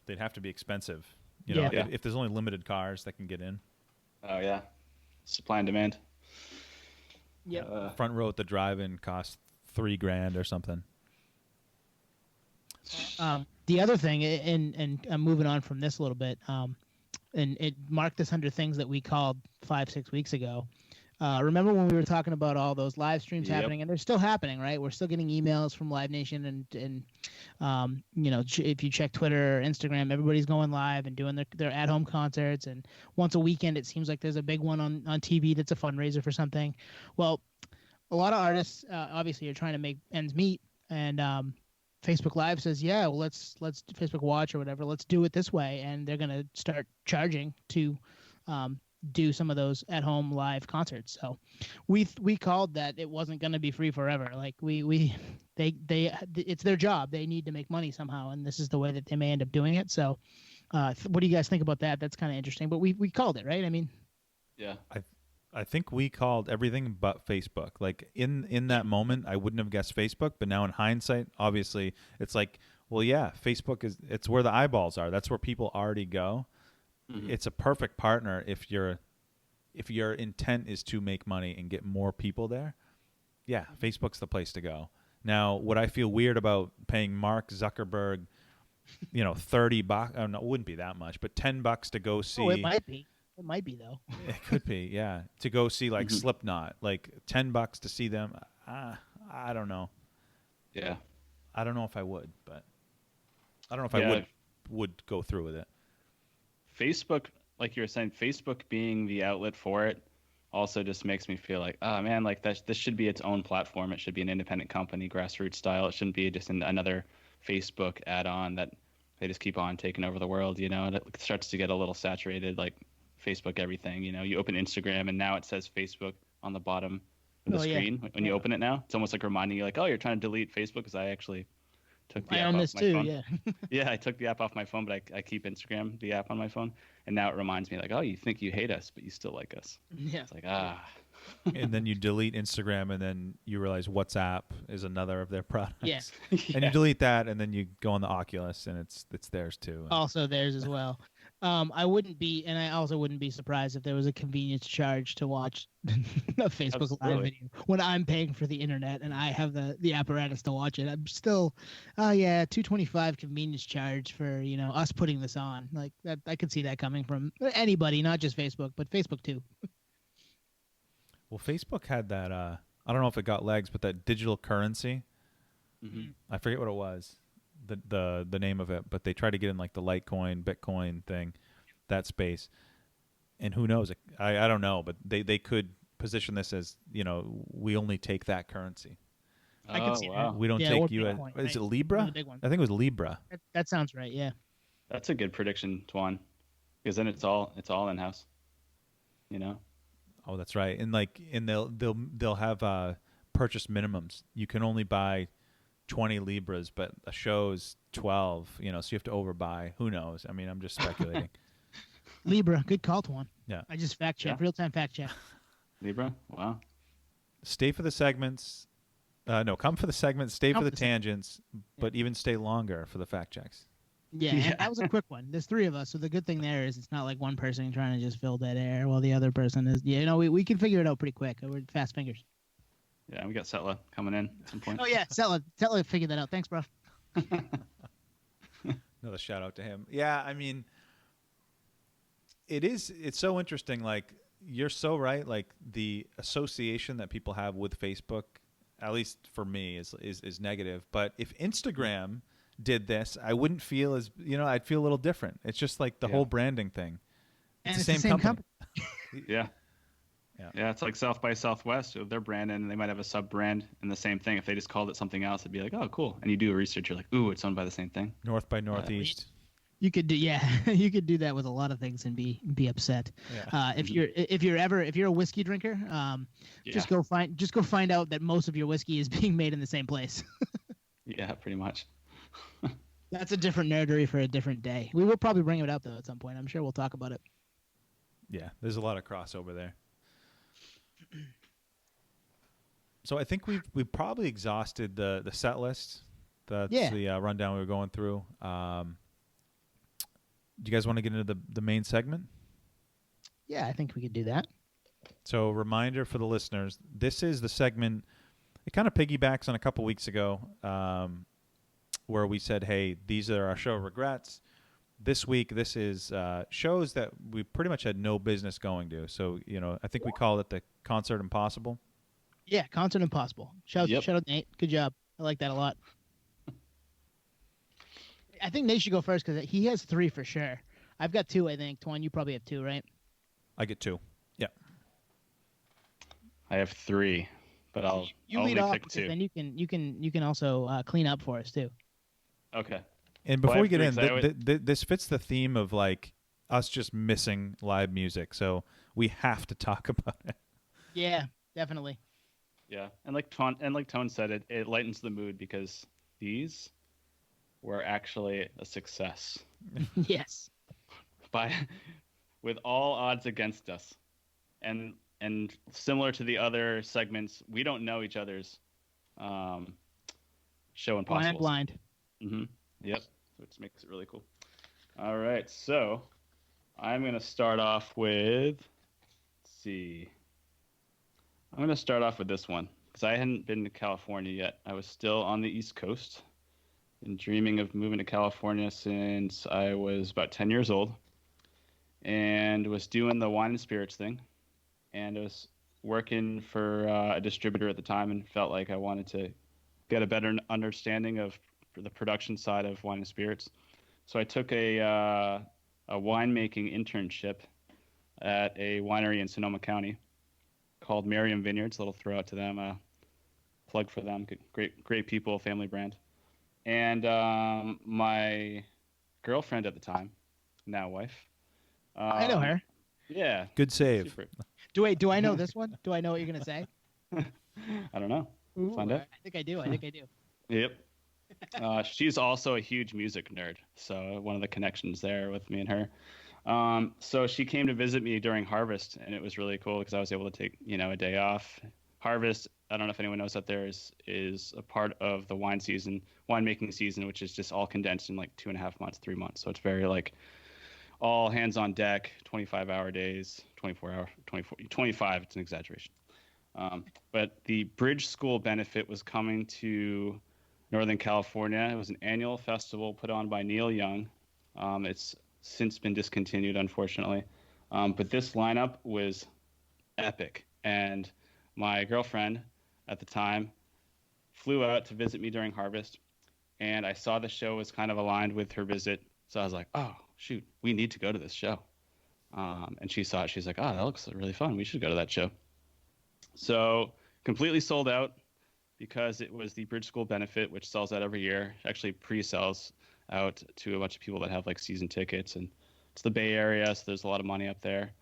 they'd have to be expensive. Yeah. If there's only limited cars that can get in. Oh, yeah. Supply and demand. Yep. Front row at the drive-in costs $3,000 or something. The other thing, and I'm moving on from this a little bit, and it marked this under things that we called 5-6 weeks ago. Remember when we were talking about all those live streams happening, and they're still happening, right? We're still getting emails from Live Nation, and if you check Twitter or Instagram, everybody's going live and doing their at-home concerts. And once a weekend, it seems like there's a big one on TV that's a fundraiser for something. Well, a lot of artists obviously are trying to make ends meet, and Facebook Live says, yeah, well, let's Facebook Watch or whatever, let's do it this way, and they're gonna start charging to do some of those at-home live concerts. So we called that it wasn't going to be free forever. Like it's their job. They need to make money somehow, and this is the way that they may end up doing it. So what do you guys think about that? That's kind of interesting, but we called it, right? I mean, yeah. I think we called everything but Facebook. Like in that moment, I wouldn't have guessed Facebook, but now in hindsight, obviously it's like, well, yeah, Facebook it's where the eyeballs are. That's where people already go. Mm-hmm. It's a perfect partner if your intent is to make money and get more people there. Yeah, Facebook's the place to go. Now, would I feel weird about paying Mark Zuckerberg, $30? Oh, no, it wouldn't be that much, but $10 to go see. Oh, it might be. It might be though. It could be, yeah. To go see like Slipknot, like $10 to see them. I don't know. Yeah. I don't know if I would, but I don't know if I would go through with it. Facebook, like you were saying, Facebook being the outlet for it also just makes me feel like, oh man, like this should be its own platform. It should be an independent company, grassroots style. It shouldn't be just another Facebook add-on that they just keep on taking over the world. And it starts to get a little saturated, like Facebook everything. You open Instagram and now it says Facebook on the bottom of the screen when you open it now. It's almost like reminding you, like, oh, you're trying to delete Facebook because I actually took the app off my phone. Yeah. Yeah, I took the app off my phone, but I keep Instagram, the app on my phone, and now it reminds me, like, oh, you think you hate us, but you still like us. Yeah. It's like, And then you delete Instagram, and then you realize WhatsApp is another of their products. Yeah. And you delete that, and then you go on the Oculus, and it's theirs too. Also theirs as well. I wouldn't be, and I also wouldn't be surprised if there was a convenience charge to watch a Facebook Live video when I'm paying for the internet and I have the apparatus to watch it. I'm still, $225 convenience charge for us putting this on. Like that, I could see that coming from anybody, not just Facebook, but Facebook too. Well, Facebook had that. I don't know if it got legs, but that digital currency. Mm-hmm. I forget what it was. The name of it, but they try to get in like the Litecoin, Bitcoin thing, that space, and who knows? I don't know, but they could position this as we only take that currency. I could see that. We don't take US. Bitcoin, Is it Libra? The big one. I think it was Libra. That sounds right. Yeah. That's a good prediction, Tuan, because then it's all in house. Oh, that's right. And they'll have purchase minimums. You can only buy 20 Libras, but a show's 12, so you have to overbuy. Who knows? I mean, I'm just speculating. Libra, good call, Tuan. Yeah. I just fact check, real-time fact check. Libra? Wow. Stay for the segments. Come for the segments, stay for the tangents, but even stay longer for the fact checks. Yeah, and that was a quick one. There's three of us, so the good thing there is it's not like one person trying to just fill dead air while the other person is. We can figure it out pretty quick. We're fast fingers. Yeah, we got Setla coming in at some point. Oh yeah, Setla figured that out. Thanks, bro. Another shout out to him. Yeah, I mean, it's so interesting. Like, you're so right. Like, the association that people have with Facebook, at least for me, is negative. But if Instagram did this, I wouldn't feel as, I'd feel a little different. It's just like the whole branding thing. It's the same company. Yeah. Yeah, it's like South by Southwest. If they're branded and they might have a sub brand and the same thing. If they just called it something else, it'd be like, oh, cool. And you do research, you're like, ooh, it's owned by the same thing. North by Northeast. You could do, you could do that with a lot of things and be upset. Yeah. If you're a whiskey drinker, just go find out that most of your whiskey is being made in the same place. Yeah, pretty much. That's a different nerdery for a different day. We will probably bring it up though at some point. I'm sure we'll talk about it. Yeah, there's a lot of crossover there. So I think we've probably exhausted the set list. That's the rundown we were going through. Do you guys want to get into the main segment? Yeah, I think we could do that. So, reminder for the listeners: this is the segment. It kind of piggybacks on a couple weeks ago, where we said, "Hey, these are our show regrets." This week, this is shows that we pretty much had no business going to. So, I think we called it the Concert Impossible. Yeah, Concert Impossible. Shout out Nate. Good job. I like that a lot. I think Nate should go first because he has 3 for sure. I've got 2, I think. Twan, you probably have 2, right? I get 2. Yeah. I have 3, but I'll lead only off pick 2. Then you can also clean up for us too. Okay. And before we get in, this fits the theme of like us just missing live music, so we have to talk about it. Yeah, definitely. Yeah, and like Tone said, it lightens the mood because these were actually a success. Yes. With all odds against us, and similar to the other segments, we don't know each other's show impossibles. Blind. Mm-hmm. Yep. Which makes it really cool. All right, so I'm gonna start off with. Let's see. I'm gonna start off with this one because I hadn't been to California yet. I was still on the East Coast. Been dreaming of moving to California since I was about 10 years old, and was doing the wine and spirits thing, and I was working for a distributor at the time, and felt like I wanted to get a better understanding of the production side of wine and spirits. So I took a winemaking internship at a winery in Sonoma County called Merriam Vineyards. A little throw out to them, plug for them. Great people, family brand. And my girlfriend at the time, now wife. I know her. Yeah. Good save. Super. Do I know this one? Do I know what you're gonna say? I don't know. Ooh, Find out. I think I do. Yep. She's also a huge music nerd, so one of the connections there with me and her. So she came to visit me during harvest, and it was really cool because I was able to take a day off. Harvest, I don't know if anyone knows that there is a part of the winemaking season, which is just all condensed in like 2.5 months, 3 months. So it's very like all hands on deck, 25-hour days, 25. It's an exaggeration. But the Bridge School benefit was coming to Northern California. It was an annual festival put on by Neil Young. It's since been discontinued, unfortunately. But this lineup was epic. And my girlfriend at the time flew out to visit me during harvest. And I saw the show was kind of aligned with her visit. So I was like, oh, shoot, we need to go to this show. And she saw it. She's like, oh, that looks really fun. We should go to that show. So completely sold out because it was the Bridge School benefit, which sells out every year. Actually pre-sells out to a bunch of people that have like season tickets, and it's the Bay Area, so there's a lot of money up there.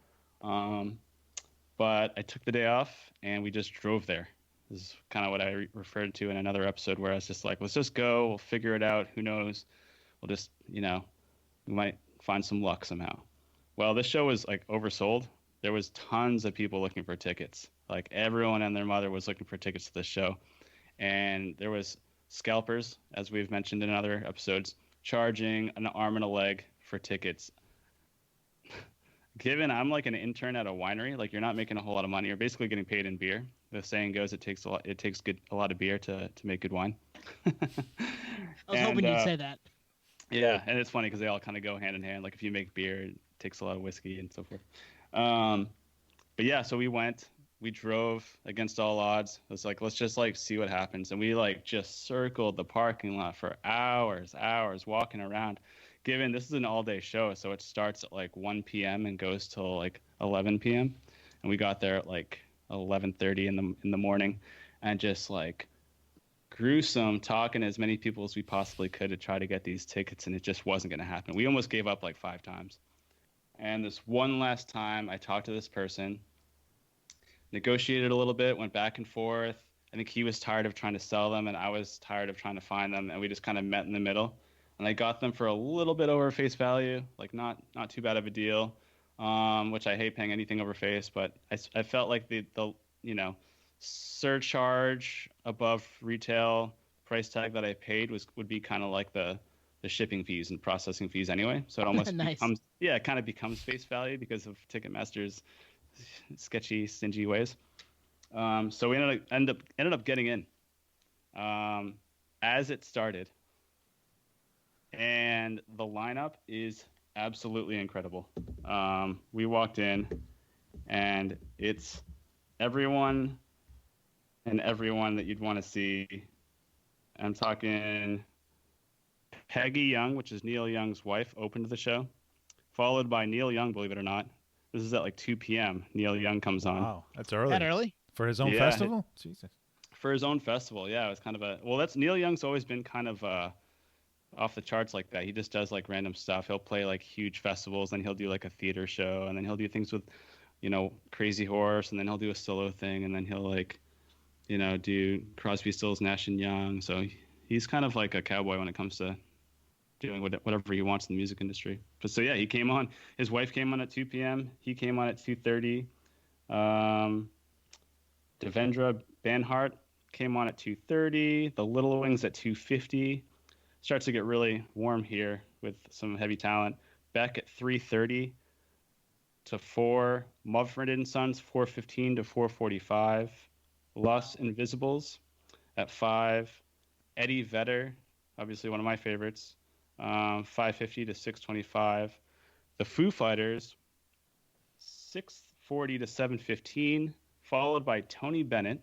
But I took the day off and we just drove there. This is kind of what I referred to in another episode where I was just like, let's just go, we'll figure it out. Who knows? We'll just, we might find some luck somehow. Well, this show was like oversold. There was tons of people looking for tickets. Like everyone and their mother was looking for tickets to this show. And there was scalpers, as we've mentioned in other episodes, charging an arm and a leg for tickets. Given I'm like an intern at a winery, like you're not making a whole lot of money. You're basically getting paid in beer. the saying goes, it takes a lot of beer to make good wine. I was hoping you'd say that. Yeah, and it's funny because they all kind of go hand in hand. Like if you make beer, it takes a lot of whiskey and so forth. But yeah, so we drove against all odds. It was like, let's just like see what happens. And we like just circled the parking lot for hours, walking around. Given this is an all-day show, so it starts at like 1 p.m. and goes till like 11 p.m. And we got there at like 11:30 in the morning, and just like gruesome talking to as many people as we possibly could to try to get these tickets, and it just wasn't going to happen. We almost gave up like 5 times. And this one last time, I talked to this person, negotiated a little bit, went back and forth. I think he was tired of trying to sell them, and I was tired of trying to find them, and we just kind of met in the middle. And I got them for a little bit over face value, like not too bad of a deal, which I hate paying anything over face, but I felt like the surcharge above retail price tag that I paid would be kind of like the shipping fees and processing fees anyway. So it almost Nice. it kind of becomes face value because of Ticketmaster's sketchy, stingy ways. So we ended up getting in as it started. And the lineup is absolutely incredible. We walked in, and it's everyone that you'd want to see. I'm talking Peggy Young, which is Neil Young's wife, opened the show, followed by Neil Young, believe it or not. This is at like 2 p.m. Neil Young comes on. Wow, that's early. That early? For his own festival? Jesus. For his own festival, yeah. It was kind of that's Neil Young's always been kind of off the charts like that. He just does like random stuff. He'll play like huge festivals, and he'll do like a theater show, and then he'll do things with, Crazy Horse, and then he'll do a solo thing, and then he'll like, do Crosby, Stills, Nash and Young. So he's kind of like a cowboy when it comes to doing whatever he wants in the music industry. But so yeah, he came on. His wife came on at 2 p.m. He came on at 2:30. Devendra Banhart came on at 2:30. The Little Wings at 2:50. Starts to get really warm here with some heavy talent. Beck at 3:30 to 4. Mumford & Sons 4:15 to 4:45. Los Invisibles at 5. Eddie Vedder, obviously one of my favorites, 5:50 to 6:25. The Foo Fighters 6:40 to 7:15. Followed by Tony Bennett.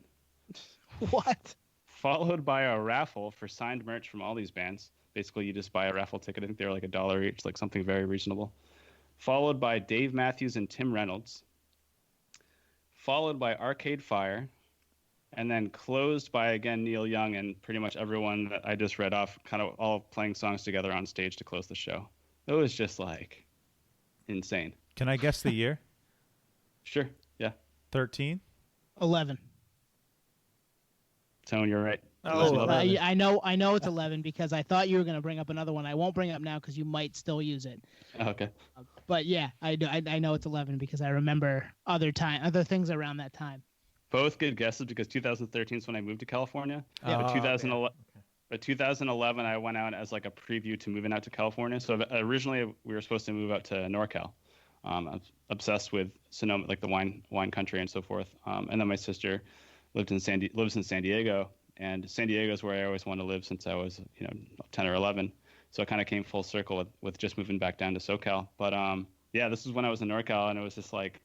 What? Followed by a raffle for signed merch from all these bands. Basically, you just buy a raffle ticket. I think they're like $1 each, like something very reasonable. Followed by Dave Matthews and Tim Reynolds. Followed by Arcade Fire. And then closed by, again, Neil Young and pretty much everyone that I just read off, kind of all playing songs together on stage to close the show. It was just like insane. Can I guess the year? Sure, yeah. 13? 11. Tone, you're right. Oh, I know it's 11 because I thought you were going to bring up another one. I won't bring it up now because you might still use it. Okay. But yeah, I know it's 11 because I remember other things around that time. Both good guesses because 2013 is when I moved to California. Yeah. But 2011, I went out as like a preview to moving out to California. So originally we were supposed to move out to NorCal. I'm obsessed with Sonoma, like the wine country and so forth. And then my sister lives in San Diego, and San Diego is where I always wanted to live since I was 10 or 11. So I kind of came full circle with just moving back down to SoCal. But yeah, this is when I was in NorCal, and it was just like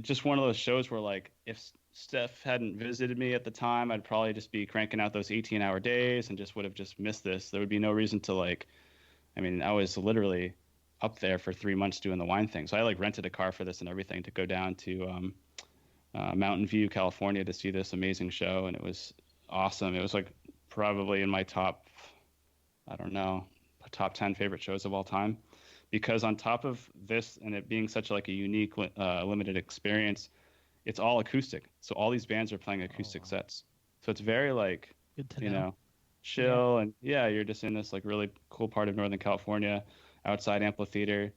just one of those shows where like if Steph hadn't visited me at the time, I'd probably just be cranking out those 18-hour days and just would have just missed this. There would be no reason to I was literally up there for 3 months doing the wine thing. So I like rented a car for this and everything to go down to Mountain View, California to see this amazing show. And it was awesome. It was like probably in my top 10 favorite shows of all time, because on top of this and it being such like a unique limited experience, it's all acoustic. So all these bands are playing acoustic sets. So it's very like, Good to know. chill. Yeah. And yeah, you're just in this like really cool part of Northern California, outside amphitheater,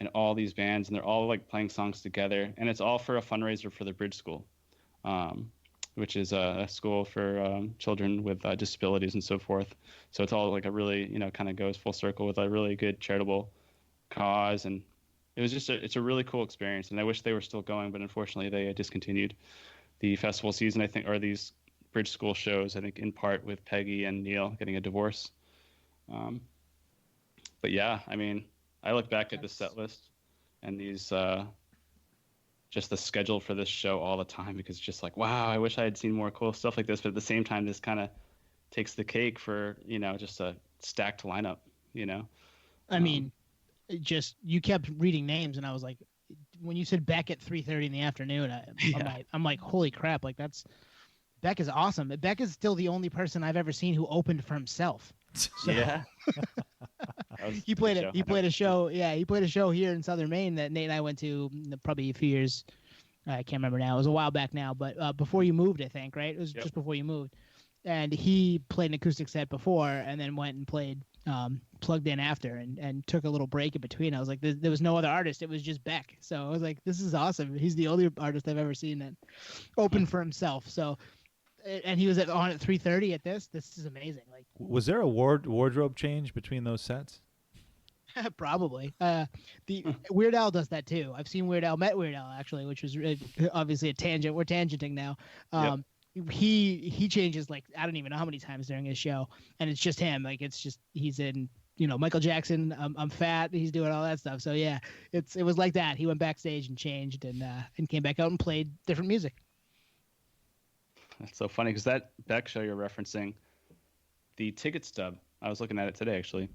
and all these bands, and they're all like playing songs together. And it's all for a fundraiser for the Bridge School, which is a school for children with disabilities and so forth. So it's all like a really, kind of goes full circle with a really good charitable cause. And it was just it's a really cool experience. And I wish they were still going, but unfortunately they discontinued the festival season, I think, or these bridge school shows, I think in part with Peggy and Neil getting a divorce. But yeah, I mean, I look back at the set list and these just the schedule for this show all the time, because it's just like, wow, I wish I had seen more cool stuff like this. But at the same time, this kind of takes the cake for, just a stacked lineup, I mean, just you kept reading names, and I was like, when you said Beck at 3:30 in the afternoon, I'm like, holy crap! Like Beck is awesome. Beck is still the only person I've ever seen who opened for himself. So, yeah. He played a show. Yeah, he played a show here in Southern Maine that Nate and I went to probably a few years. I can't remember now. It was a while back now, but before you moved, I think, right? It was just before you moved. And he played an acoustic set before, and then went and played plugged in after, and took a little break in between. I was like, there was no other artist. It was just Beck. So I was like, this is awesome. He's the only artist I've ever seen that opened for himself. So, and he was on at 3:30 at this. This is amazing. Like, was there a wardrobe change between those sets? Probably. The Weird Al does that too. I've seen Weird Al, met Weird Al actually, which was obviously a tangent. We're tangenting now. He changes, like, I don't even know how many times during his show, and it's just him. Like, it's just he's in, Michael Jackson. I'm fat. He's doing all that stuff. So yeah, it was like that. He went backstage and changed, and came back out and played different music. That's so funny, because that Beck show you're referencing, the ticket stub, I was looking at it today actually,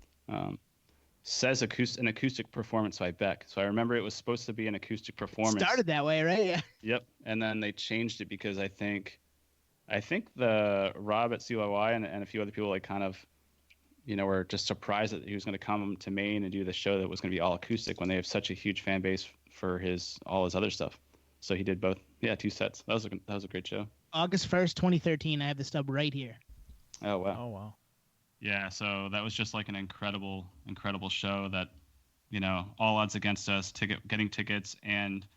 says an acoustic performance by Beck. So I remember it was supposed to be an acoustic performance. Started that way, right? Yeah. Yep. And then they changed it because I think the Rob at CYY and a few other people, like, kind of, were just surprised that he was going to come to Maine and do the show that was going to be all acoustic when they have such a huge fan base for all his other stuff. So he did both. Yeah, 2 sets. That was a great show. August 1st, 2013. I have the stub right here. Oh wow. Oh wow. Yeah, so that was just like an incredible show that, all odds against us, getting tickets and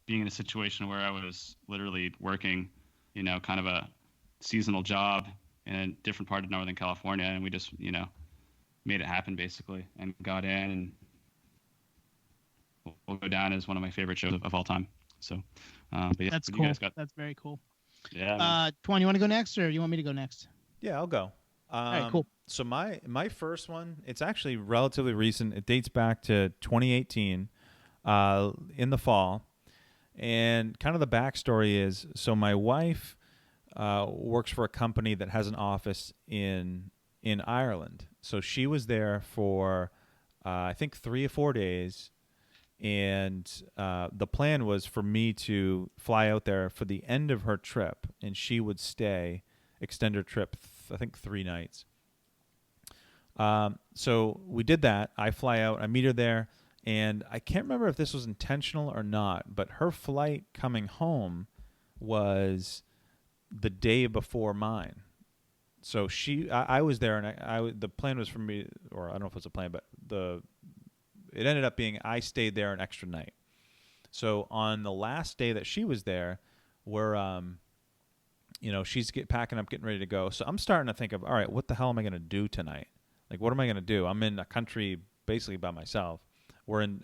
being in a situation where I was literally working, kind of a seasonal job in a different part of Northern California. And we just, made it happen basically and got in, and will go down as one of my favorite shows of all time. So, but yeah, that's cool. That's very cool. Yeah. Twan, you want to go next, or you want me to go next? Yeah, I'll go. All right, cool. So my first one, it's actually relatively recent. It dates back to 2018, in the fall. And kind of the backstory is, so my wife works for a company that has an office in Ireland. So she was there for, I think, 3 or 4 days. And the plan was for me to fly out there for the end of her trip, and she would extend her trip, I think 3 nights. So we did that. I fly out, I meet her there, and I can't remember if this was intentional or not, but her flight coming home was the day before mine. So I was there, and the plan was for me, or I don't know if it was a plan, but it ended up being I stayed there an extra night. So on the last day that she was there, we're she's packing up, getting ready to go. So I'm starting to think of, all right, what the hell am I going to do tonight? Like, what am I going to do? I'm in a country basically by myself. We're in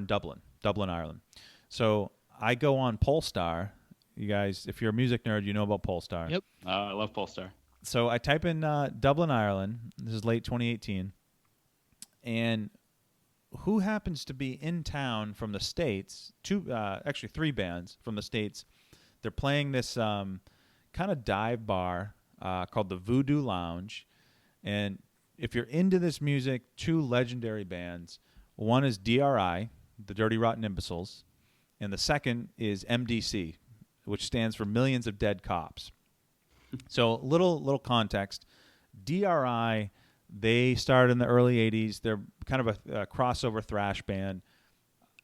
Dublin, Ireland. So I go on Polestar. You guys, if you're a music nerd, you know about Polestar. Yep. I love Polestar. So I type in Dublin, Ireland. This is late 2018. And who happens to be in town from the States, actually 3 bands from the States. They're playing this kind of dive bar called the Voodoo Lounge. And if you're into this music, 2 legendary bands. One is DRI, the Dirty Rotten Imbeciles, and the second is MDC, which stands for Millions of Dead Cops. So little context. DRI, they started in the early 80s. They're kind of a crossover thrash band.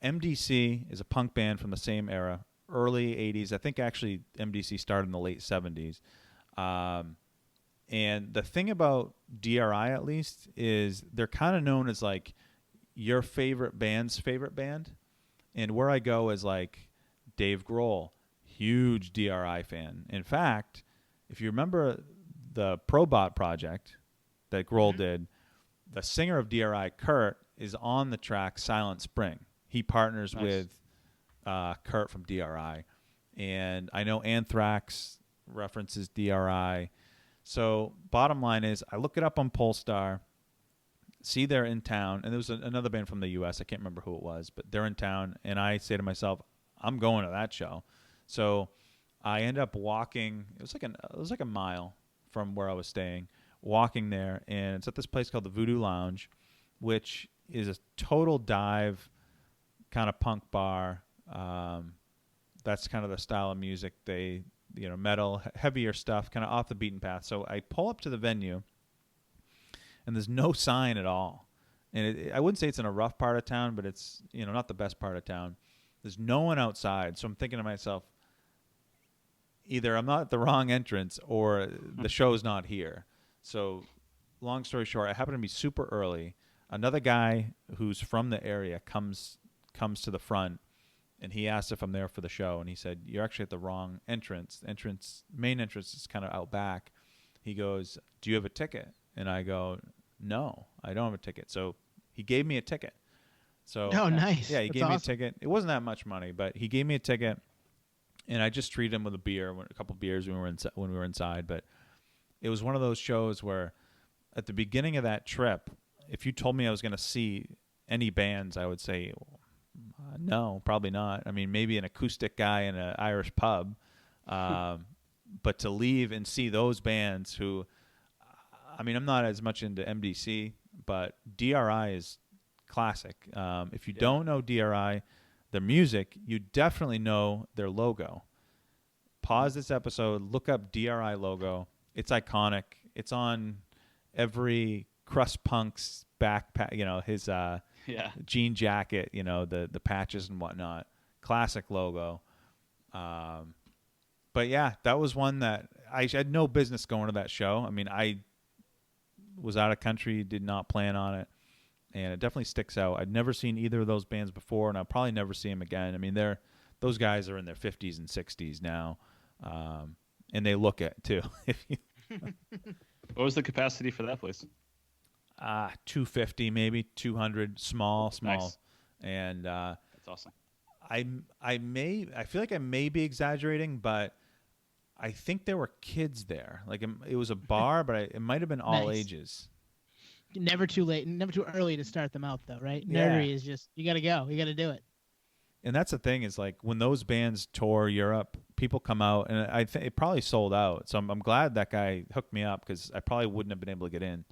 MDC is a punk band from the same era, early 80s. I think actually MDC started in the late 70s. And the thing about DRI, at least, is they're kind of known as like your favorite band's favorite band. And where I go is like Dave Grohl, huge DRI fan. In fact, if you remember the Probot project that Grohl did, the singer of DRI, Kurt, is on the track Silent Spring. He partners with Kurt from DRI. and I know Anthrax references DRI. So bottom line is, I look it up on Polestar, see they're in town, and there was another band from the U.S. I can't remember who it was, but they're in town, and I say to myself, I'm going to that show. So I end up walking. It was like a mile from where I was staying, walking there, and it's at this place called the Voodoo Lounge, which is a total dive kind of punk bar. That's kind of the style of music. They, metal, heavier stuff, kind of off the beaten path. So I pull up to the venue, and there's no sign at all. And I wouldn't say it's in a rough part of town, but it's, not the best part of town. There's no one outside. So I'm thinking to myself, either I'm not at the wrong entrance or the show's not here. So long story short, I happen to be super early. Another guy who's from the area comes to the front, and he asked if I'm there for the show, and he said, you're actually at the wrong entrance. Main entrance is kind of out back. He goes, do you have a ticket? And I go, no, I don't have a ticket. So he gave me a ticket. So oh, nice. Yeah, he That's gave me a awesome. ticket. It wasn't that much money, but he gave me a ticket, and I just treated him with a couple beers when we were inside. But it was one of those shows where at the beginning of that trip, if you told me I was going to see any bands, I would say, no, probably not. I mean, maybe an acoustic guy in an Irish pub. But to leave and see those bands who, I mean, I'm not as much into MDC, but DRI is classic. If you don't know DRI, their music, you definitely know their logo. Pause this episode, look up DRI logo. It's iconic. It's on every crust punk's backpack, his jean jacket, the patches and whatnot. Classic logo. But yeah, that was one that I had no business going to that show. I mean, I was out of country, did not plan on it, and it definitely sticks out. I'd never seen either of those bands before, and I'll probably never see them again. I mean, those guys are in their 50s and 60s now, and they look it too. What was the capacity for that place? 250, maybe 200, small, Nice. and That's awesome. I feel like I may be exaggerating, but I think there were kids there. Like it was a bar, but it might have been all Nice. ages. Never too late, never too early to start them out, though, right? Yeah. Nerdery is just, you got to go. You got to do it. And that's the thing is, like, when those bands tour Europe, people come out, and I think it probably sold out. So I'm glad that guy hooked me up, because I probably wouldn't have been able to get in.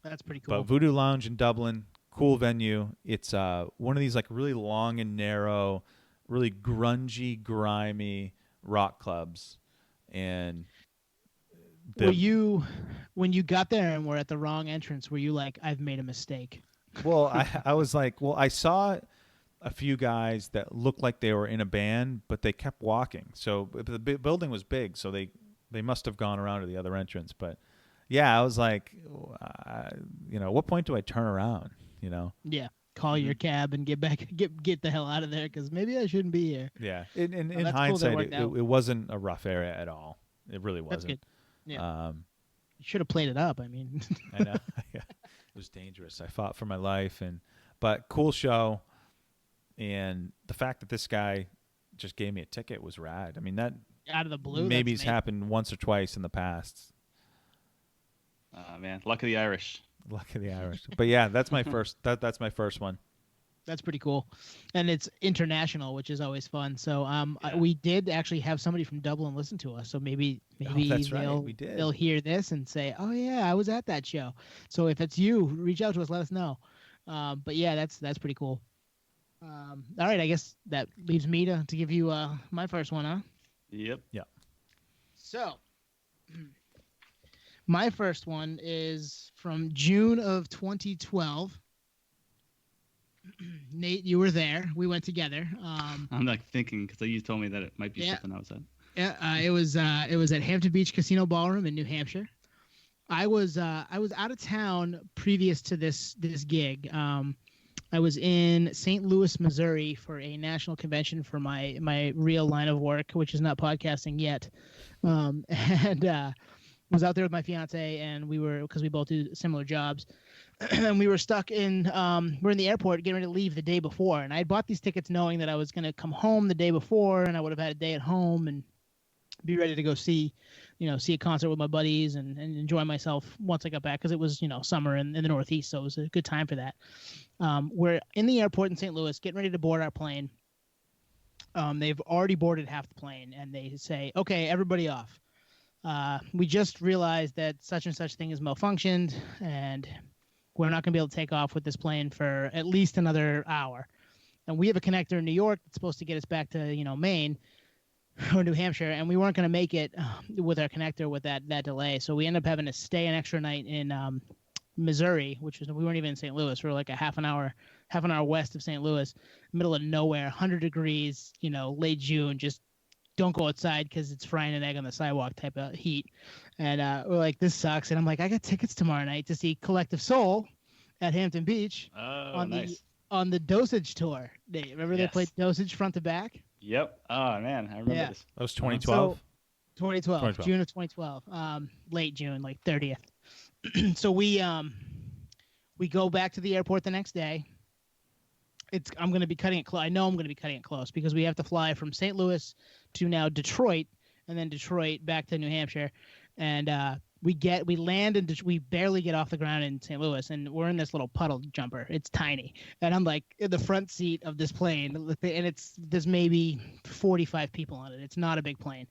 That's pretty cool. But Voodoo Lounge in Dublin, cool venue. It's one of these like really long and narrow, really grungy, grimy rock clubs. And Were you, when you got there and were at the wrong entrance, were you like, I've made a mistake? well, I was like, well, I saw a few guys that looked like they were in a band, but they kept walking. So the building was big, so they must have gone around to the other entrance. But yeah, I was like, at what point do I turn around? Yeah. Call your cab and get back, get the hell out of there, because maybe I shouldn't be here. Yeah. In that's cool that hindsight, worked out. it wasn't a rough area at all. It really That's wasn't. good. Yeah. You should have played it up. I mean, I know. Yeah. It was dangerous. I fought for my life, but cool show. And the fact that this guy just gave me a ticket was rad. I mean, that out of the blue. maybe that's it's happened once or twice in the past. Man, luck of the Irish. Luck of the Irish. But yeah, that's my first. That's my first one. That's pretty cool, and it's international, which is always fun. So, we did actually have somebody from Dublin listen to us. So maybe that's right, they'll we did. they'll hear this and say, "Oh yeah, I was at that show." So if it's you, reach out to us, let us know. But yeah, that's pretty cool. All right, I guess that leaves me to give you my first one, huh? Yep. Yeah. So, my first one is from June of 2012. Nate, you were there. We went together. I'm like thinking, because you told me that it might be something I was at. Yeah, it was at Hampton Beach Casino Ballroom in New Hampshire. I was out of town previous to this gig. I was in St. Louis, Missouri for a national convention for my real line of work, which is not podcasting yet. And was out there with my fiance, and because we both do similar jobs, and we were stuck in we're in the airport getting ready to leave the day before, and I had bought these tickets knowing that I was going to come home the day before, and I would have had a day at home and be ready to go see a concert with my buddies and enjoy myself once I got back, because it was summer in the Northeast, so it was a good time for that. We're in the airport in St. Louis getting ready to board our plane. They've already boarded half the plane, and they say, okay, everybody off. We just realized that such and such thing has malfunctioned, and we're not going to be able to take off with this plane for at least another hour. And we have a connector in New York that's supposed to get us back to Maine or New Hampshire, and we weren't going to make it with our connector with that delay. So we ended up having to stay an extra night in Missouri, we weren't even in St. Louis. We were like a half an hour west of St. Louis, middle of nowhere, 100 degrees, late June, just don't go outside because it's frying an egg on the sidewalk type of heat. And we're like, this sucks. And I'm like, I got tickets tomorrow night to see Collective Soul at Hampton Beach on the Dosage tour. Remember they played Dosage front to back? Yep. Oh, man. I remember this. That was 2012? So, 2012, June of 2012, late June, like 30th. So we go back to the airport the next day. I'm going to be cutting it close. I know I'm going to be cutting it close because we have to fly from St. Louis to now Detroit, and then Detroit back to New Hampshire. And we land and we barely get off the ground in St. Louis, and we're in this little puddle jumper. It's tiny, and I'm like in the front seat of this plane, and there's maybe 45 people on it. It's not a big plane.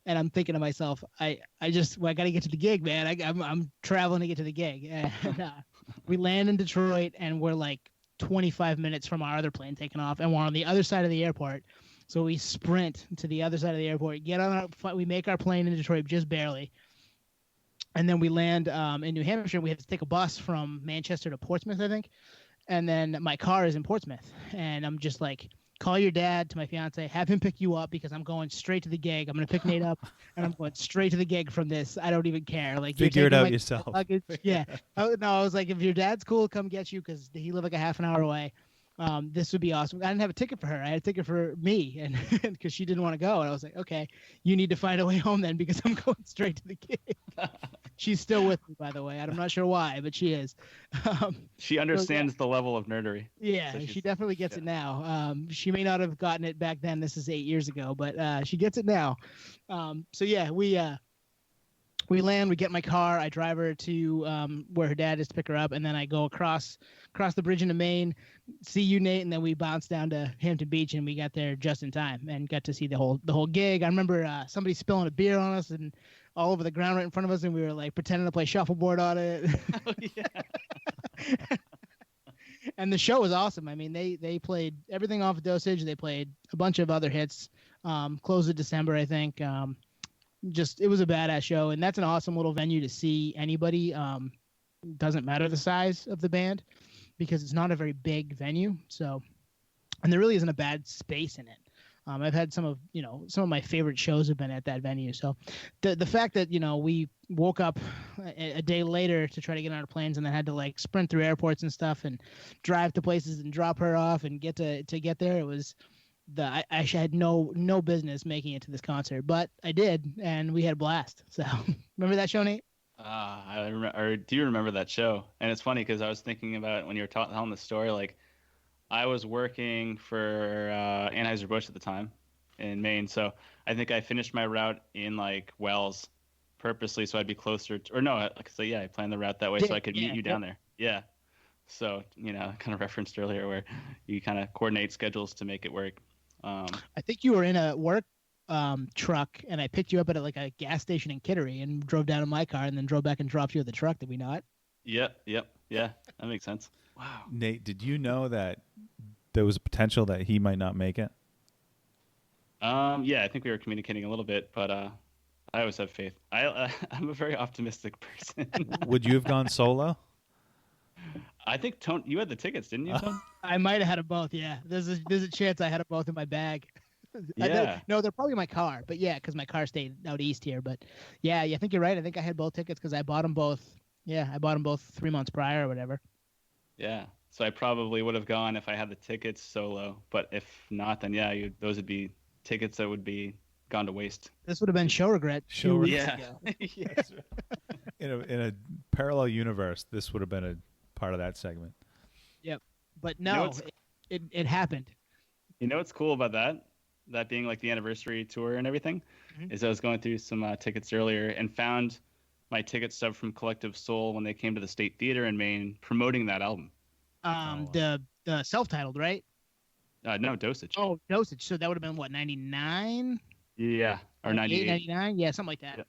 And I'm thinking to myself, I got to get to the gig, man. I'm traveling to get to the gig. And we land in Detroit, and we're like 25 minutes from our other plane taking off, and we're on the other side of the airport. So we sprint to the other side of the airport, we make our plane in Detroit just barely. And then we land in New Hampshire. We have to take a bus from Manchester to Portsmouth, I think. And then my car is in Portsmouth. And I'm just like, call your dad, to my fiance, have him pick you up because I'm going straight to the gig. I'm going to pick Nate up, and I'm going straight to the gig from this. I don't even care. Like, figure it out yourself. Yeah. I was like, if your dad's cool, come get you, because he lived like a half an hour away. This would be awesome. I didn't have a ticket for her. I had a ticket for me, and because she didn't want to go. And I was like, okay, you need to find a way home then, because I'm going straight to the gig. She's still with me, by the way. I'm not sure why, but she is. She understands the level of nerdery. Yeah, so she definitely gets it now. She may not have gotten it back then. This is 8 years ago, but she gets it now. So yeah, we land, we get in my car, I drive her to where her dad is to pick her up, and then I go across the bridge into Maine, see you, Nate, and then we bounce down to Hampton Beach, and we got there just in time and got to see the whole gig. I remember somebody spilling a beer on us and all over the ground right in front of us, and we were like pretending to play shuffleboard on it. Oh, yeah. And the show was awesome. I mean, they played everything off of Dosage. They played a bunch of other hits. Close of December, I think. It was a badass show, and that's an awesome little venue to see anybody. Doesn't matter the size of the band, because it's not a very big venue. So, and there really isn't a bad space in it. I've had some of my favorite shows have been at that venue. So the fact that, we woke up a day later to try to get on our planes, and then had to like sprint through airports and stuff and drive to places and drop her off and get to get there. It was I had no business making it to this concert, but I did, and we had a blast. So remember that show, Nate? I remember, or do you remember that show? And it's funny because I was thinking about it when you were telling the story. Like, I was working for Anheuser-Busch at the time in Maine, so I think I finished my route in like Wells purposely so I'd be closer to, or no, I planned the route that way so I could meet you down there. Yeah. So, kind of referenced earlier where you kind of coordinate schedules to make it work. I think you were in a work truck, and I picked you up at a gas station in Kittery and drove down in my car, and then drove back and dropped you at the truck. Did we not? Yep. Yeah, that makes sense. Wow. Nate, did you know that there was a potential that he might not make it? Yeah, I think we were communicating a little bit, but I always have faith. I'm a very optimistic person. Would you have gone solo? I think Tone, you had the tickets, didn't you, Tone? I might have had them both. Yeah, there's a chance I had them both in my bag. Yeah. No, they're probably in my car, but yeah, because my car stayed out east here. But yeah, I think you're right. I think I had both tickets because I bought them both. Yeah, I bought them both 3 months prior or whatever. Yeah, so I probably would have gone if I had the tickets solo. But if not, then yeah, those would be tickets that would be gone to waste. This would have been show regret Show 2 weeks Yeah. ago. Yeah. In a parallel universe, this would have been a part of that segment. Yep. But You know no, what's- it happened. You know what's cool about that being like the anniversary tour and everything, Mhm. is I was going through some tickets earlier and found my ticket stub from Collective Soul when they came to the State Theater in Maine promoting that album. wow. The self-titled, right? No, Dosage. Oh, Dosage. So that would have been what, 99? Yeah, or 98. 99? Yeah, something like that. Yeah.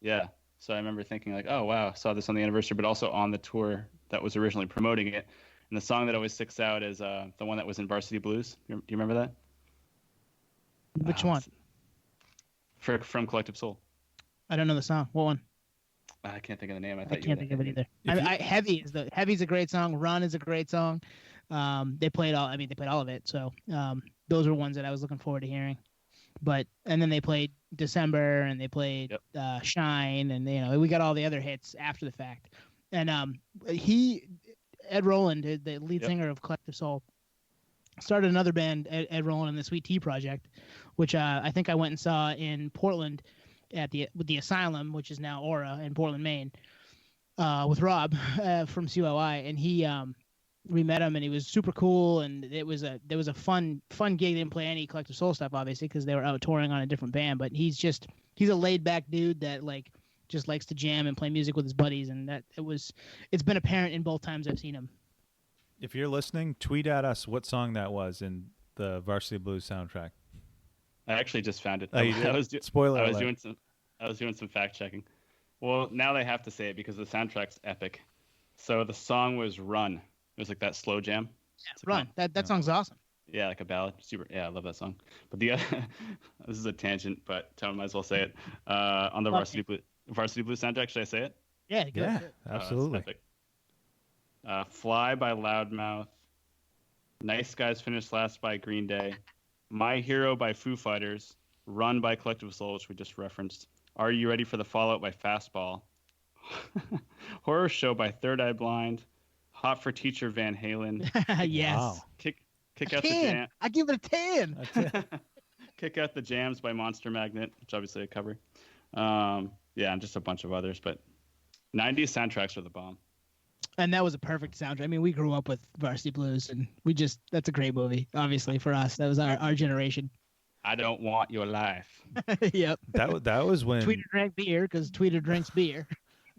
Yeah. So I remember thinking like, oh wow, saw this on the anniversary, but also on the tour that was originally promoting it. And the song that always sticks out is the one that was in Varsity Blues. Do you remember that? Which one? From Collective Soul. I don't know the song. What one? I can't think of the name. I can't think of it either. If Heavy's a great song. Run is a great song. They played all of it. So those were ones that I was looking forward to hearing. And then they played December and they played Shine, and we got all the other hits after the fact. And Ed Roland, the lead singer of Collective Soul, started another band, Ed Roland and the Sweet Tea Project, which I think I went and saw in Portland with the Asylum, which is now Aura in Portland, Maine, with Rob from COI, and we met him and he was super cool, and there was a fun gig. They didn't play any Collective Soul stuff obviously because they were out touring on a different band, but he's a laid back dude that just likes to jam and play music with his buddies, and it's been apparent in both times I've seen him. If you're listening, tweet at us what song that was in the Varsity Blues soundtrack. I actually just found it. Oh, you did? Spoiler alert. I was doing some fact checking. Well, now they have to say it because the soundtrack's epic. So the song was Run. It was like that slow jam. Yeah, Run. That song's awesome. Yeah, like a ballad. Super. Yeah, I love that song. But this is a tangent, but Tone might as well say it. On the Varsity Blue soundtrack, should I say it? Yeah, go Yeah, for it. absolutely. It's epic. Fly by Loudmouth. Nice Guys Finished Last by Green Day. My Hero by Foo Fighters. Run by Collective Soul, which we just referenced. Are You Ready for the Fallout by Fastball. Horror Show by Third Eye Blind. Hot for Teacher Van Halen. Yes. Wow. Kick Out the Jam. I give it a 10. Kick Out the Jams by Monster Magnet, which obviously a cover. And just a bunch of others, but 90s soundtracks are the bomb. And that was a perfect soundtrack. I mean, we grew up with Varsity Blues, and that's a great movie, obviously, for us. That was our generation. I Don't Want Your Life. Yep. That was when Tweeter drank beer because Tweeter drinks beer.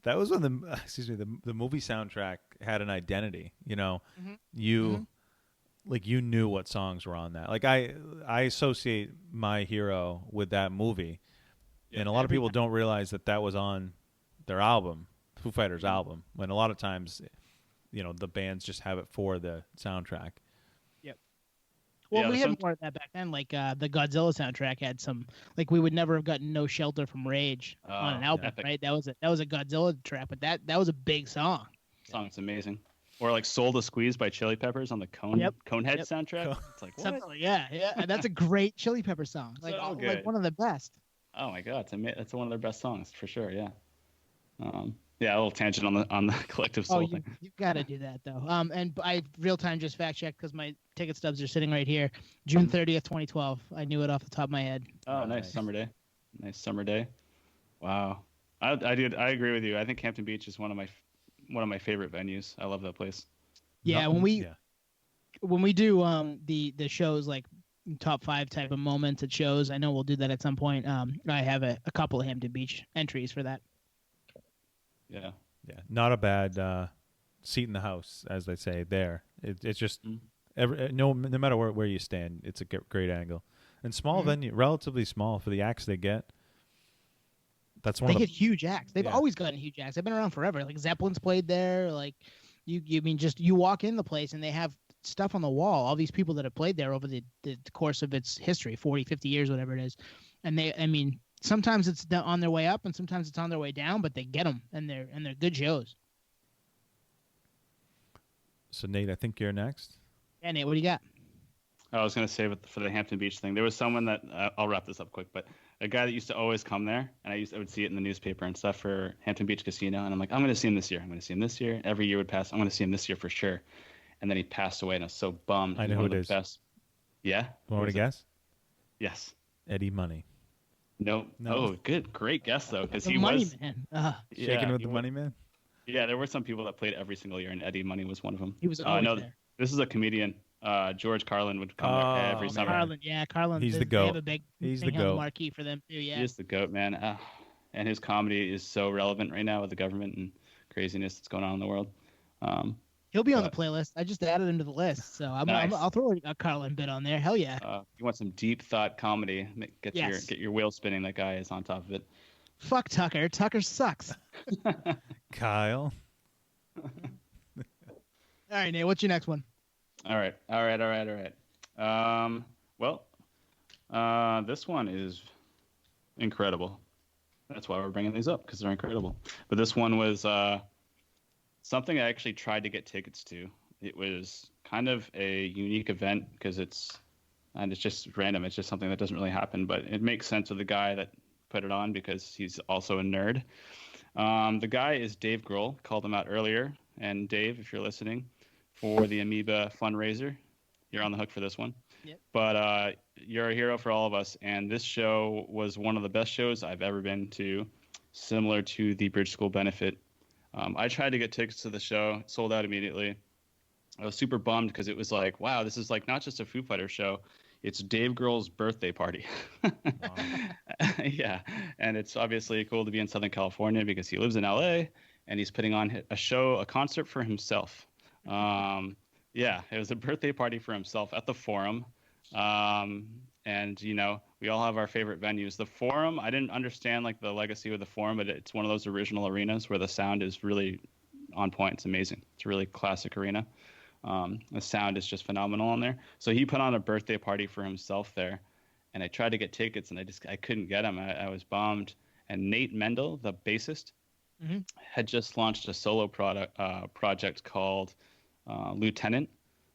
that was when the movie soundtrack had an identity. Mhm. You you knew what songs were on that. Like I associate My Hero with that movie, and a lot of people don't realize that was on their album, Foo Fighters album. When a lot of times, the bands just have it for the soundtrack. Well, we had more of that back then. Like the Godzilla soundtrack had some. Like we would never have gotten No Shelter from Rage on an album, epic. right? That was a Godzilla track, but that was a big song. Song's amazing. Or like Soul to Squeeze by Chili Peppers on the Conehead soundtrack. It's like, what? Something, yeah, and that's a great Chili Pepper song. Like, So like good. one of the best. Oh my God, that's one of their best songs for sure. Yeah. A little tangent on the Collective Soul thing. You've got to do that though. And I real time just fact checked because my ticket stubs are sitting right here. June 30th, 2012. I knew it off the top of my head. Oh, nice summer day. Nice summer day. Wow. I agree with you. I think Hampton Beach is one of my favorite venues. I love that place. Yeah, when we do the shows like top 5 type of moments at shows, I know we'll do that at some point. I have a couple of Hampton Beach entries for that. Yeah. Yeah, not a bad seat in the house, as they say there. It's just no matter where you stand, it's a great angle. And small venue, relatively small for the acts they get. That's one. They get huge acts. They've Yeah. always gotten huge acts. They've been around forever. Like Zeppelin's played there. Like you walk in the place and they have stuff on the wall. All these people that have played there over the course of its history, 40, 50 years, whatever it is. And sometimes it's on their way up and sometimes it's on their way down, but they get them and they're good shows. So Nate, I think you're next. Yeah, Nate, what do you got? I was going to say for the Hampton Beach thing, there was someone that I'll wrap this up quick, but a guy that used to always come there, and I would see it in the newspaper and stuff for Hampton Beach Casino, and I'm like, I'm going to see him this year. I'm going to see him this year. Every year would pass. I'm going to see him this year for sure. And then he passed away, and I was so bummed. I know who it is. Best. Yeah. Want me to guess? Yes. Eddie Money. No. No. Oh, good. Great guess, though, because The he Money was. Man. Shaking with he the Money Man. Yeah, there were some people that played every single year, and Eddie Money was one of them. He was always No, there. this is a comedian. George Carlin would come there every Oh, summer. man. Carlin, yeah, Carlin. He's the They have GOAT. a big He's the thing on the GOAT. marquee for them too. Yeah, He is the GOAT, man. And his comedy is so relevant right now with the government and craziness that's going on in the world. he'll be on the but- playlist. I just added him to the list, so Nice. I'll throw a Carlin bit on there. Hell yeah. You want some deep thought comedy? Yes. Get your wheel spinning. That guy is on top of it. Fuck Tucker. Tucker sucks. Kyle. All right, Nate. What's your next one? All right. This one is incredible. That's why we're bringing these up, because they're incredible. But this one was something I actually tried to get tickets to. It was kind of a unique event because it's just random. It's just something that doesn't really happen, but it makes sense with the guy that put it on because he's also a nerd. The guy is Dave Grohl. Called him out earlier. And Dave, if you're listening, for the Amoeba fundraiser, you're on the hook for this one. Yep. But you're a hero for all of us. And this show was one of the best shows I've ever been to, similar to the Bridge School benefit. I tried to get tickets to the show, sold out immediately. I was super bummed because it was like, wow, this is like not just a Foo Fighters show. It's Dave Grohl's birthday party. Yeah. And it's obviously cool to be in Southern California because he lives in LA and he's putting on a concert for himself. Yeah, it was a birthday party for himself at the Forum. And, you know, we all have our favorite venues. The Forum, I didn't understand like the legacy of the Forum, but it's one of those original arenas where the sound is really on point. It's amazing. It's a really classic arena. The sound is just phenomenal in there. So he put on a birthday party for himself there. And I tried to get tickets and I couldn't get them. I was bummed. And Nate Mendel, the bassist, had just launched a solo project called Lieutenant.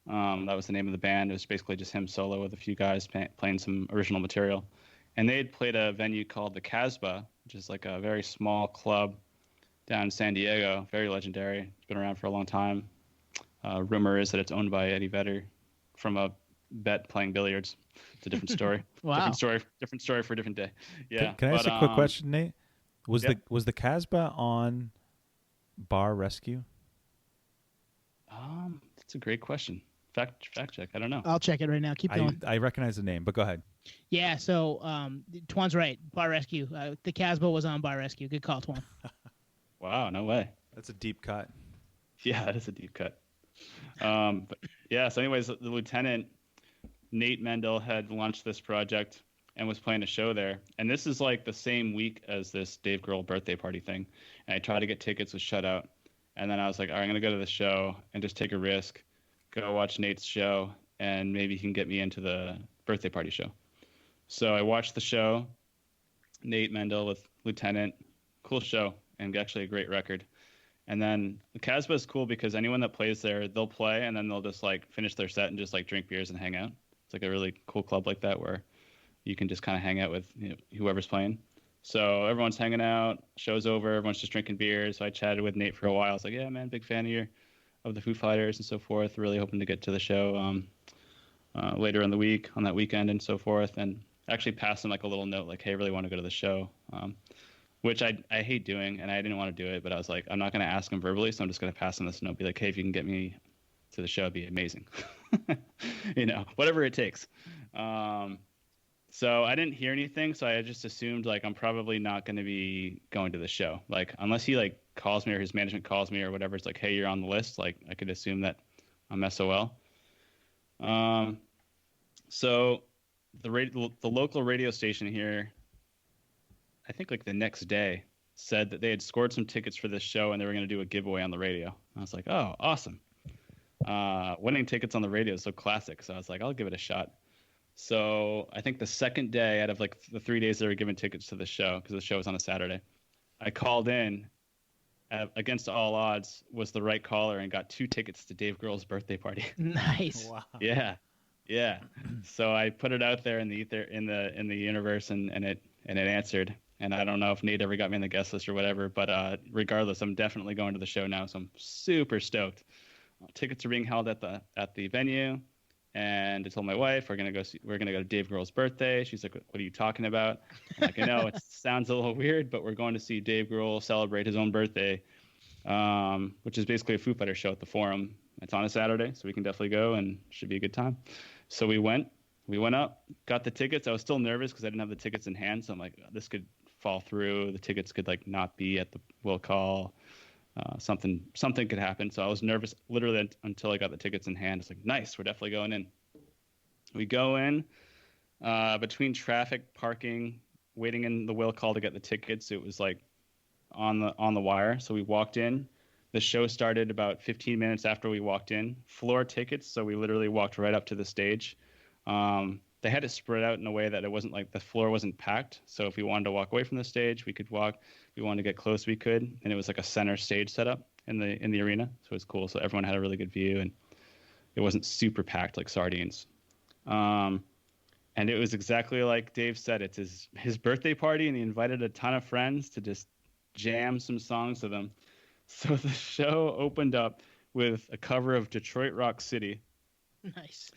That was the name of the band. It was basically just him solo with a few guys playing some original material. And they had played a venue called the Casbah, which is like a very small club down in San Diego, very legendary. It's been around for a long time. Rumor is that it's owned by Eddie Vedder from a bet playing billiards. It's a different story. Wow. Different story for a different day. Yeah. Can I ask a quick question, Nate? Was yeah. the Casbah on Bar Rescue? That's a great question. Fact check. I don't know. I'll check it right now. Keep going. I recognize the name, but go ahead. Yeah, so Twan's right. Bar Rescue. The Casbah was on Bar Rescue. Good call, Twan. Wow, no way. That's a deep cut. Yeah, that is a deep cut. But yeah, so anyways, the Lieutenant, Nate Mendel, had launched this project and was playing a show there. And this is like the same week as this Dave Grohl birthday party thing. And I tried to get tickets, was shut out. And then I was like, all right, I'm going to go to the show and just take a risk, go watch Nate's show, and maybe he can get me into the birthday party show. So I watched the show, Nate Mendel with Lieutenant. Cool show, and actually a great record. And then the Casbah is cool because anyone that plays there, they'll play, and then they'll just like finish their set and just like drink beers and hang out. It's like a really cool club like that where you can just kind of hang out with whoever's playing. So everyone's hanging out, show's over, everyone's just drinking beers. So I chatted with Nate for a while. I was like, yeah, man, big fan of the Foo Fighters and so forth. Really hoping to get to the show later in the week, on that weekend and so forth. And actually passed him like a little note like, hey, I really want to go to the show, which I hate doing, and I didn't want to do it. But I was like, I'm not going to ask him verbally, so I'm just going to pass him this note, be like, hey, if you can get me to the show, it'd be amazing. Whatever it takes. So I didn't hear anything, so I just assumed like I'm probably not going to be going to the show. Like unless he like calls me or his management calls me or whatever, it's like, hey, you're on the list. Like I could assume that I'm SOL. So the local radio station here, I think like the next day, said that they had scored some tickets for this show and they were going to do a giveaway on the radio. I was like, oh, awesome. Winning tickets on the radio is so classic. So I was like, I'll give it a shot. So I think the second day out of like the 3 days they were giving tickets to the show, because the show was on a Saturday, I called in against all odds, was the right caller, and got 2 tickets to Dave Grohl's birthday party. Nice. Wow. Yeah. So I put it out there in the ether, in the universe, and it answered. And I don't know if Nate ever got me on the guest list or whatever, but regardless, I'm definitely going to the show now. So I'm super stoked. Tickets are being held at the venue. And I told my wife we're gonna go to Dave Grohl's birthday. She's like, "What are you talking about?" I'm like, "I know it sounds a little weird, but we're going to see Dave Grohl celebrate his own birthday, which is basically a Foo Fighters show at the Forum. It's on a Saturday, so we can definitely go and should be a good time." So we went up, got the tickets. I was still nervous because I didn't have the tickets in hand, so I'm like, this could fall through. The tickets could like not be at the will call. Something could happen. So I was nervous literally until I got the tickets in hand. It's like, nice, we're definitely going in. We go in between traffic, parking, waiting in the will call to get the tickets. It was like on the wire. So we walked in. The show started about 15 minutes after we walked in. Floor tickets, so we literally walked right up to the stage. They had it spread out in a way that it wasn't like the floor wasn't packed. So if we wanted to walk away from the stage, we could walk. If we wanted to get close, we could. And it was like a center stage setup in the arena. So it was cool. So everyone had a really good view, and it wasn't super packed like sardines. And it was exactly like Dave said. It's his birthday party, and he invited a ton of friends to just jam some songs to them. So the show opened up with a cover of Detroit Rock City. Nice.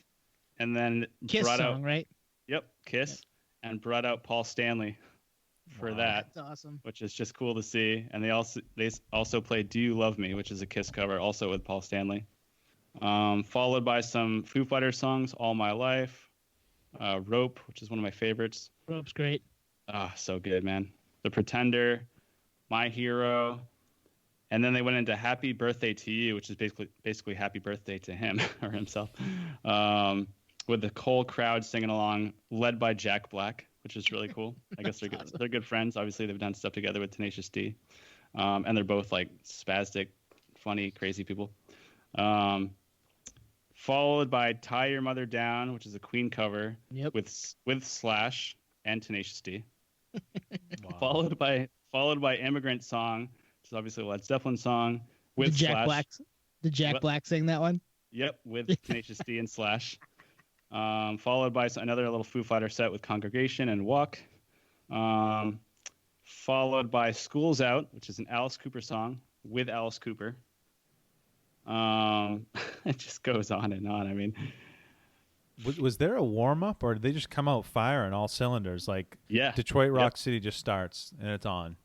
And then Kiss brought song, out, right? Yep, Kiss, Yep. And brought out Paul Stanley for that. That's awesome. Which is just cool to see. And they also played "Do You Love Me," which is a Kiss cover, also with Paul Stanley. Followed by some Foo Fighters songs, "All My Life," "Rope," which is one of my favorites. Rope's great. So good, man. "The Pretender," "My Hero," and then they went into "Happy Birthday to You," which is basically happy birthday to him or himself. With the whole crowd singing along, led by Jack Black, which is really cool. I guess they're good. Awesome. They're good friends. Obviously, they've done stuff together with Tenacious D, and they're both like spastic, funny, crazy people. Followed by "Tie Your Mother Down," which is a Queen cover. Yep. with Slash and Tenacious D. Wow. Followed by "Immigrant Song," which is obviously a Led Zeppelin song with Did Jack Slash. Black? Did Jack Black sing that one? Yep, with Tenacious D and Slash. Followed by another little Foo Fighter set with "Congregation" and "Walk." Followed by "School's Out," which is an Alice Cooper song with Alice Cooper. It just goes on and on. I mean, Was there a warm up, or did they just come out firing all cylinders? Like, yeah, Detroit Rock City just starts and it's on.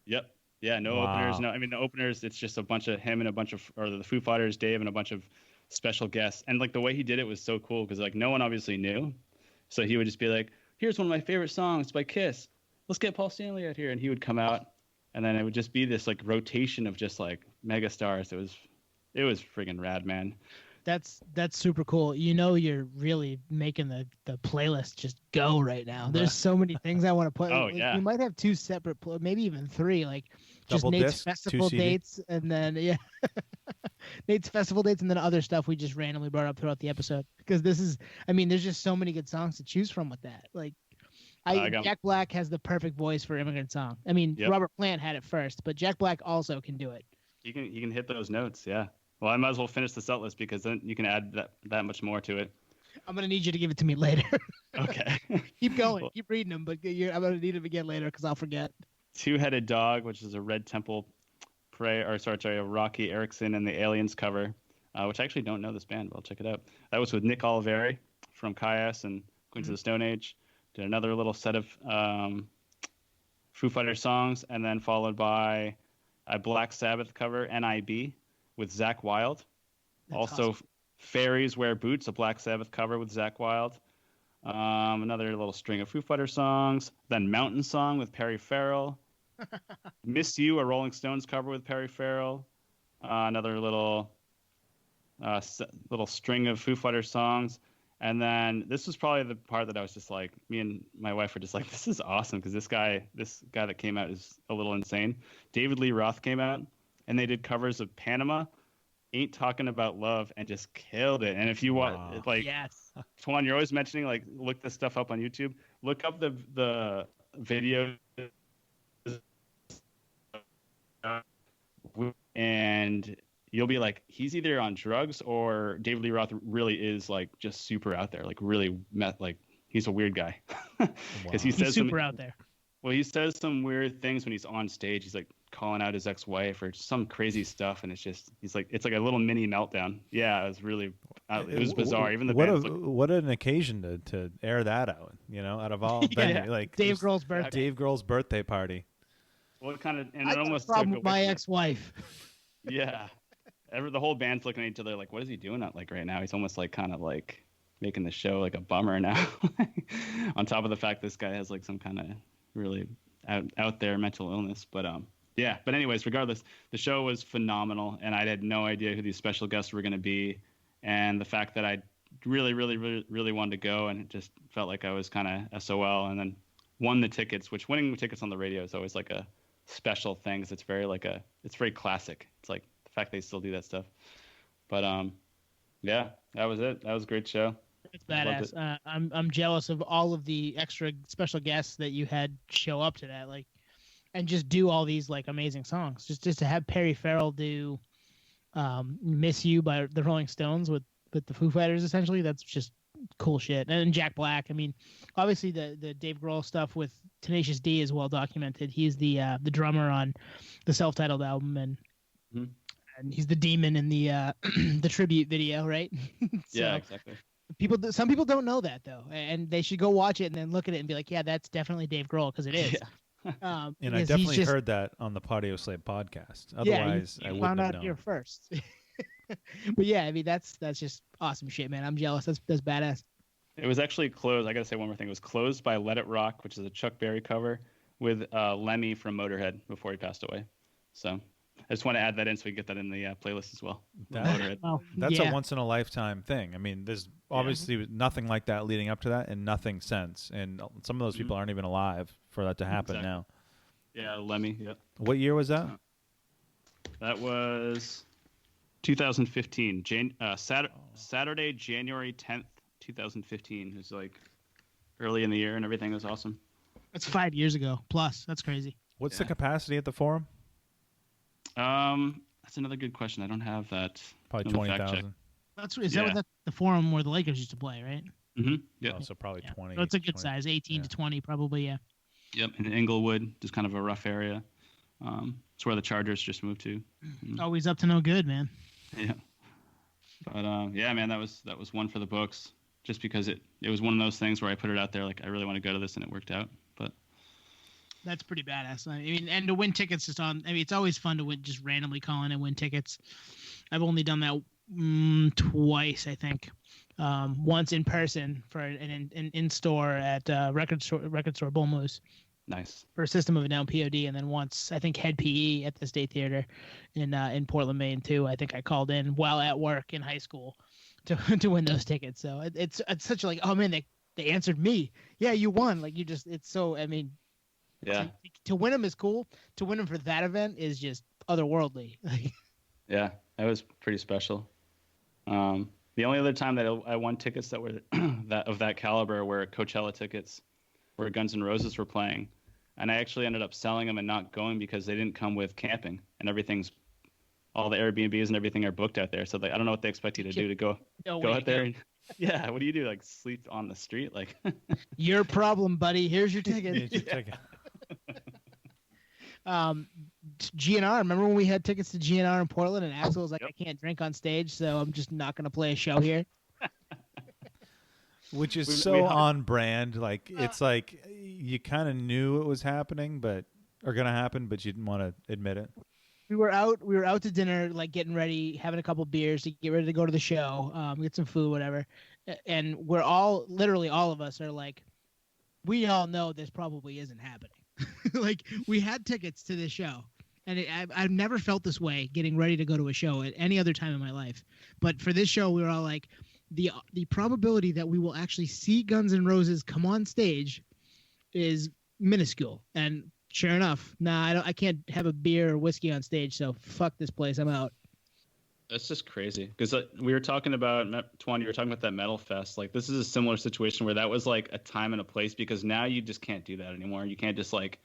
Yep. Yeah, no openers. No, I mean the openers. It's just a bunch of him and the Foo Fighters, Dave, and a bunch of special guests. And like the way he did it was so cool because like no one obviously knew, so he would just be like, "Here's one of my favorite songs by Kiss. Let's get Paul Stanley out here," and he would come out, and then it would just be this like rotation of just like mega stars. It was friggin' rad, man. That's super cool. You know, you're really making the playlist just go right now. There's so many things I want to put. Oh, like, yeah. You might have two separate, maybe even three, like just Double Nate's disc, festival 2 CD. dates, and then Nate's festival dates, and then other stuff we just randomly brought up throughout the episode. Because there's just so many good songs to choose from with that. Like, Jack Black has the perfect voice for Immigrant Song. I mean, Yep. Robert Plant had it first, but Jack Black also can do it. He can hit those notes. Yeah. Well, I might as well finish the set list because then you can add that much more to it. I'm gonna need you to give it to me later. Okay. Keep going, keep reading them, but I'm gonna need them again later because I'll forget. "Two-Headed Dog," which is a Red Temple a Rocky Erickson and the Aliens cover, which I actually don't know this band, but I'll check it out. That was with Nick Oliveri from Kyuss and Queens of the Stone Age. Did another little set of Foo Fighters songs, and then followed by a Black Sabbath cover, "NIB," with Zakk Wylde. That's Also, awesome. "Fairies Wear Boots," a Black Sabbath cover with Zakk Wylde. Another little string of Foo Fighters songs. Then "Mountain Song" with Perry Farrell. "Miss You," a Rolling Stones cover with Perry Farrell. Another little string of Foo Fighters songs. And then this was probably the part that I was just like, me and my wife were just like, this is awesome because this guy that came out is a little insane. David Lee Roth came out, and they did covers of "Panama," "Ain't Talking About Love," and just killed it. And if you want, like, Yes. Twan, you're always mentioning like look this stuff up on YouTube. Look up the video, and you'll be like, he's either on drugs or David Lee Roth really is like just super out there, like really like he's a weird guy because he He's says super out there. Well, he says some weird things when he's on stage. He's like calling out his ex-wife or some crazy stuff, and it's like a little mini meltdown. Yeah, it was really It was bizarre. Even the what bands what an occasion to air that out. Out of all venue, like Dave just Grohl's birthday. Dave Grohl's birthday party. what kind of and I it got a almost problem took with my away from it. ex-wife. Yeah, the whole band's looking at each other like, what is he doing like right now? He's almost like kind of like making the show like a bummer now. On top of the fact this guy has like some kind of really out there mental illness, but yeah. But anyways, regardless, the show was phenomenal, and I had no idea who these special guests were going to be, and the fact that I really, really, really, really wanted to go, and it just felt like I was kind of SOL, and then won the tickets. Which winning tickets on the radio is always like a special thing, 'cause it's very classic. It's like the fact they still do that stuff. But yeah, that was it. That was a great show. It's badass. I'm jealous of all of the extra special guests that you had show up to that, like, and just do all these like amazing songs. Just to have Perry Farrell do "Miss You" by the Rolling Stones with the Foo Fighters, essentially, that's just cool shit. And then Jack Black. I mean, obviously the Dave Grohl stuff with Tenacious D is well documented. He's the drummer on the self-titled album, and he's the demon in the the tribute video, right? So, yeah, exactly. Some people don't know that though, and they should go watch it and then look at it and be like, yeah, that's definitely Dave Grohl, because it is. Yeah. And I definitely heard that on the Patio Slave podcast. Otherwise, you I wouldn't found have out known. here first. But yeah, I mean that's just awesome shit, man. I'm jealous. That's badass. It was actually closed. I gotta say one more thing. It was closed by Let It Rock, which is a Chuck Berry cover with Lemmy from Motorhead before he passed away. So I just want to add that in so we get that in the playlist as well. That's a once in a lifetime thing. I mean, there's obviously nothing like that leading up to that, and nothing since. And some of those people aren't even alive for that to happen now. Yeah, Lemmy. Yeah. What year was that? That was 2015. Saturday, January 10th, 2015. It was like early in the year, and everything was awesome. That's 5 years ago plus. That's crazy. What's the capacity at the Forum? That's another good question. I don't have that. Probably 20,000. Is that the Forum where the Lakers used to play, right? Mm-hmm. Yeah. Oh, so probably 20. So it's a good size, 18 to 20, probably. Yeah. Yep. In Inglewood, just kind of a rough area. It's where the Chargers just moved to. Always up to no good, man. Yeah. But yeah, man, that was one for the books. Just because it was one of those things where I put it out there, like I really want to go to this, and it worked out. But that's pretty badass. I mean, and to win tickets just on. I mean, it's always fun to win, just randomly call in and win tickets. I've only done that twice, I think. Once in person for an in-store at record store Bull Moose. Nice. For System of a Down POD, and then once I think Head PE at the State Theater in Portland, Maine too. I think I called in while at work in high school to win those tickets. So it's such like, oh man, they answered me. Yeah, you won. Like it's so. I mean, yeah. To win them is cool. To win them for that event is just otherworldly. Yeah, that was pretty special. The only other time that I won tickets that were that caliber were Coachella tickets, where Guns N' Roses were playing. And I actually ended up selling them and not going because they didn't come with camping, and all the Airbnbs and everything are booked out there. So I don't know what they expect you to do to go out there. And, yeah, what do you do? Like sleep on the street? Like your problem, buddy. Here's your ticket. Here's your ticket. GNR. Remember when we had tickets to GNR in Portland, and Axel was like, "I can't drink on stage, so I'm just not going to play a show here." Which is so on brand. Like it's like you kind of knew it was happening, or gonna happen, but you didn't want to admit it. We were out to dinner, like getting ready, having a couple beers to get ready to go to the show, get some food, whatever. And we're literally all of us are like, we all know this probably isn't happening. Like we had tickets to this show, and I've never felt this way getting ready to go to a show at any other time in my life. But for this show, we were all like, the probability that we will actually see Guns N' Roses come on stage is minuscule. And sure enough, I can't have a beer or whiskey on stage, so fuck this place, I'm out. That's just crazy. Because we were talking about, Twan, you were talking about that Metal Fest. Like, this is a similar situation where that was like a time and a place, because now you just can't do that anymore. You can't just like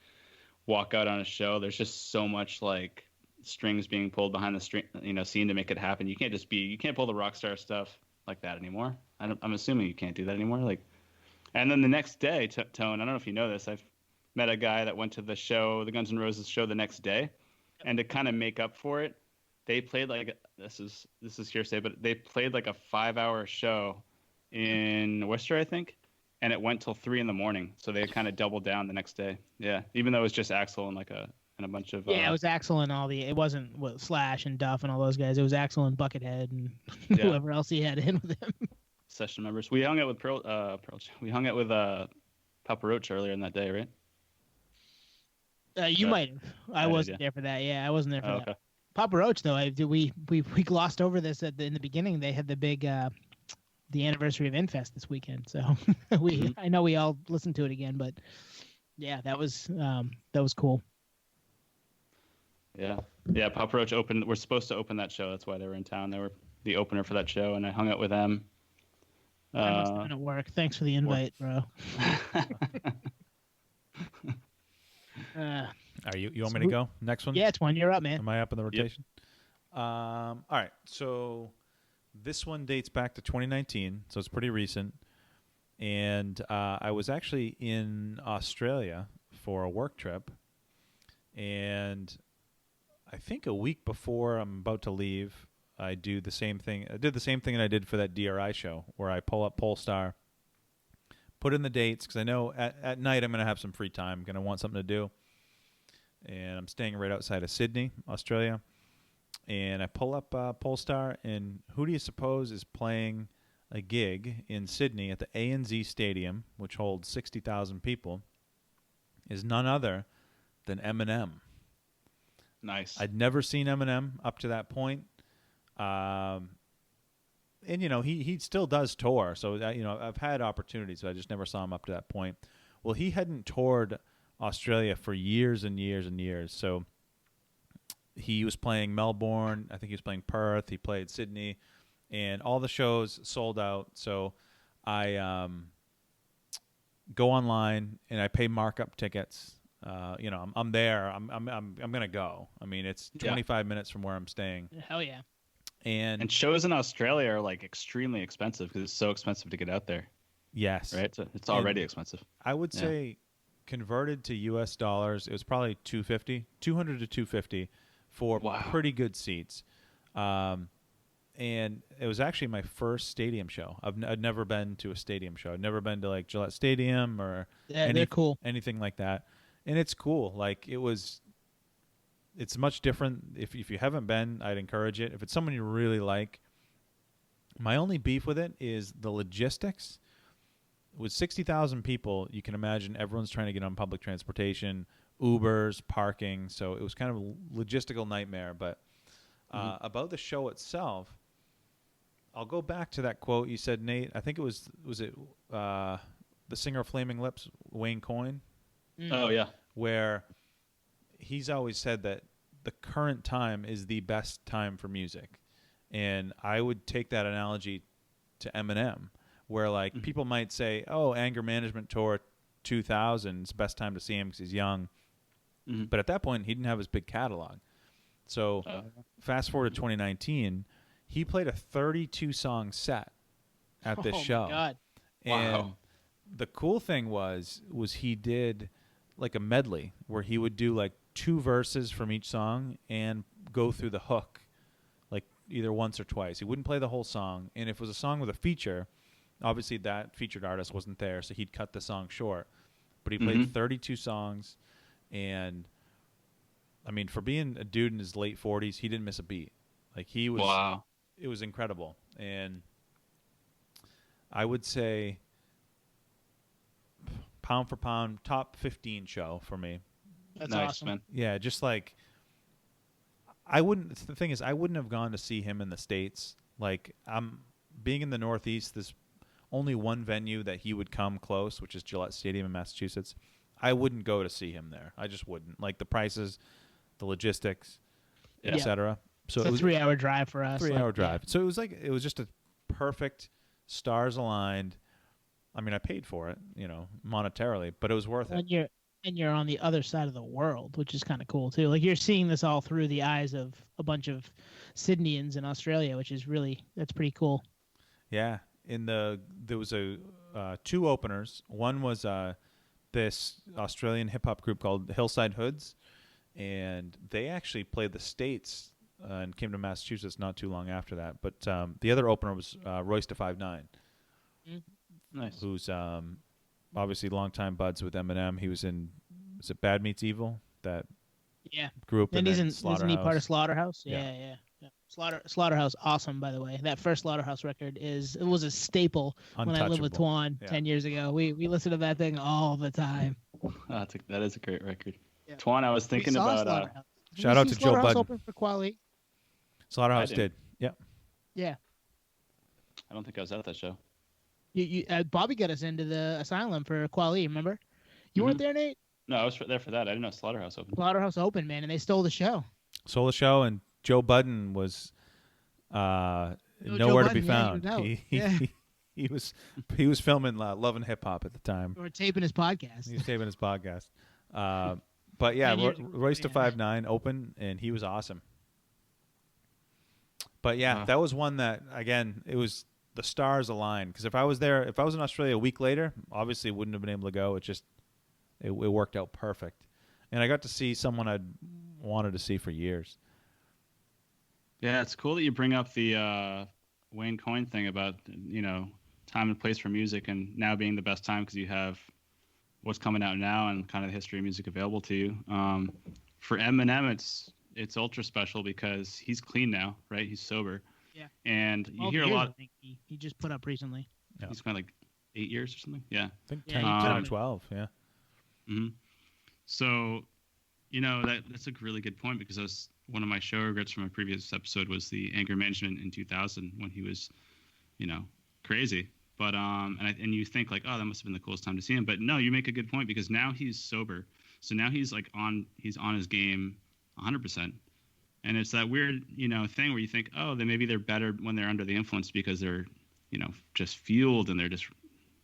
walk out on a show. There's just so much like strings being pulled behind the scene to make it happen. You can't pull the rock star stuff like that anymore. I'm assuming you can't do that anymore. Like, and then the next day, Tone, I don't know if you know this, I've met a guy that went to the show, the Guns N' Roses show the next day, and to kind of make up for it, they played like this is hearsay, but they played like a 5-hour show in Worcester, I think, and it went till 3 a.m. So they kind of doubled down the next day. Yeah, even though it was just Axl and a bunch of Yeah, it was Axl and all the. It wasn't Slash and Duff and all those guys. It was Axl and Buckethead and Yeah. whoever else he had in with him. session members. We hung out with we hung out with Papa Roach earlier in that day, right? You might have. I wasn't there for that. Yeah, I wasn't there for that. Papa Roach, though, we glossed over this in the beginning. They had the big the anniversary of Infest this weekend, so I know we all listened to it again, but yeah, that was cool. Yeah, Papa Roach opened. We're supposed to open that show. That's why they were in town. They were the opener for that show, and I hung out with them. I must have been at work. Thanks for the invite, bro. Are you want me to go? Next one? Yeah, it's one. You're up, man. Am I up in the rotation? Yep. All right. So this one dates back to 2019, so it's pretty recent. And I was actually in Australia for a work trip. And I think a week before I'm about to leave, I do the same thing. I did the same thing that I did for that DRI show, where I pull up Polestar, put in the dates, because I know at night I'm going to have some free time. I'm going to want something to do. And I'm staying right outside of Sydney, Australia. And I pull up Polestar, and who do you suppose is playing a gig in Sydney at the ANZ Stadium, which holds 60,000 people, is none other than Eminem. Nice. I'd never seen Eminem up to that point. And, you know, he still does tour. So, you know, I've had opportunities, but I just never saw him up to that point. Well, he hadn't toured Australia for years and years and years. So he was playing Melbourne. I think he was playing Perth. He played Sydney. And all the shows sold out. So I go online and I pay markup tickets. You know, I'm there. I'm gonna go. I mean, it's 25 minutes from where I'm staying. Hell yeah. And shows in Australia are like extremely expensive because it's so expensive to get out there. Yes. Right. So it's already expensive. I would say converted to US dollars, it was probably $200 to $250 for pretty good seats. And it was actually my first stadium show. I'd never been to a stadium show. I'd never been to like Gillette Stadium or they're cool. Anything like that. And it's cool. Like it's much different. If you haven't been, I'd encourage it. If it's someone you really like, my only beef with it is the logistics. With 60,000 people, you can imagine everyone's trying to get on public transportation, Ubers, parking. So it was kind of a logistical nightmare. But about the show itself, I'll go back to that quote you said, Nate. I think it was it the singer of Flaming Lips, Wayne Coyne? Oh, yeah. Where he's always said that the current time is the best time for music. And I would take that analogy to Eminem, where like people might say, oh, Anger Management Tour 2000 is the best time to see him because he's young. But at that point, he didn't have his big catalog. So fast forward to 2019, he played a 32-song set at this show. Oh, my God. And the cool thing was he did like a medley where he would do like 2 verses from each song and go through the hook like either once or twice. He wouldn't play the whole song. And if it was a song with a feature, obviously that featured artist wasn't there, so he'd cut the song short. But he played 32 songs, and I mean, for being a dude in his late 40s, he didn't miss a beat. Like he was It was incredible. And I would say pound for pound, top 15 show for me. That's nice, awesome. man. Yeah, just like the thing is, I wouldn't have gone to see him in the States. Like, I'm being in the Northeast, there's only one venue that he would come close, which is Gillette Stadium in Massachusetts. I wouldn't go to see him there. I just wouldn't. Like the prices, the logistics, etc. So it's a 3-hour drive for us. 3-hour drive. Yeah. So it was just a perfect, stars aligned. I mean, I paid for it, you know, monetarily, but it was worth it. And you're on the other side of the world, which is kind of cool too. Like you're seeing this all through the eyes of a bunch of Sydneyans in Australia, which is that's pretty cool. Yeah. There was 2 openers. One was this Australian hip hop group called Hillside Hoods, and they actually played the States and came to Massachusetts not too long after that. But the other opener was Royce da 5'9", Nice. who's obviously longtime buds with Eminem. He was in, is it Bad Meets Evil? That Yeah. grew up in And that isn't he part of Slaughterhouse. Slaughterhouse? Yeah. Slaughterhouse, awesome, by the way. That first Slaughterhouse record was a staple when I lived with Untouchable. Twan 10 years ago. We listened to that thing all the time. That is a great record. Yeah. Twan, I was We thinking saw about Slaughterhouse. Did Shout we out see to Joe Slaughterhouse Budden. open for Quali. Slaughterhouse I did. didn't. Yeah. Yeah. I don't think I was at that show. Bobby got us into the Asylum for Quali, remember? You weren't there, Nate? No, I was there for that. I didn't know Slaughterhouse opened. Slaughterhouse open, man, and they stole the show. Stole the show, and Joe Budden was nowhere to be found. He was filming Love and Hip Hop at the time. Or taping his podcast. He was taping his podcast. But yeah, Royce da 5'9" open, and he was awesome. But yeah, that was one that, again, it was the stars aligned. Because if I was in Australia a week later, obviously wouldn't have been able to go. It worked out perfect. And I got to see someone I'd wanted to see for years. Yeah, it's cool that you bring up the Wayne Coyne thing about, time and place for music, and now being the best time because you have what's coming out now and kind of the history of music available to you. For Eminem, it's ultra special because he's clean now, right? He's sober. Yeah. And you hear a lot. I think he just put up recently. Yeah. He's kind of like 8 years or something. Yeah. I think 10 10 or 12. Yeah. Mm-hmm. So, that's a really good point because one of my show regrets from a previous episode was the anger management in 2000 when he was, crazy. But and you think like, oh, that must have been the coolest time to see him. But no, you make a good point because now he's sober. So now he's on his game 100%. And it's that weird, thing where you think, oh, then maybe they're better when they're under the influence because they're, just fueled and they're just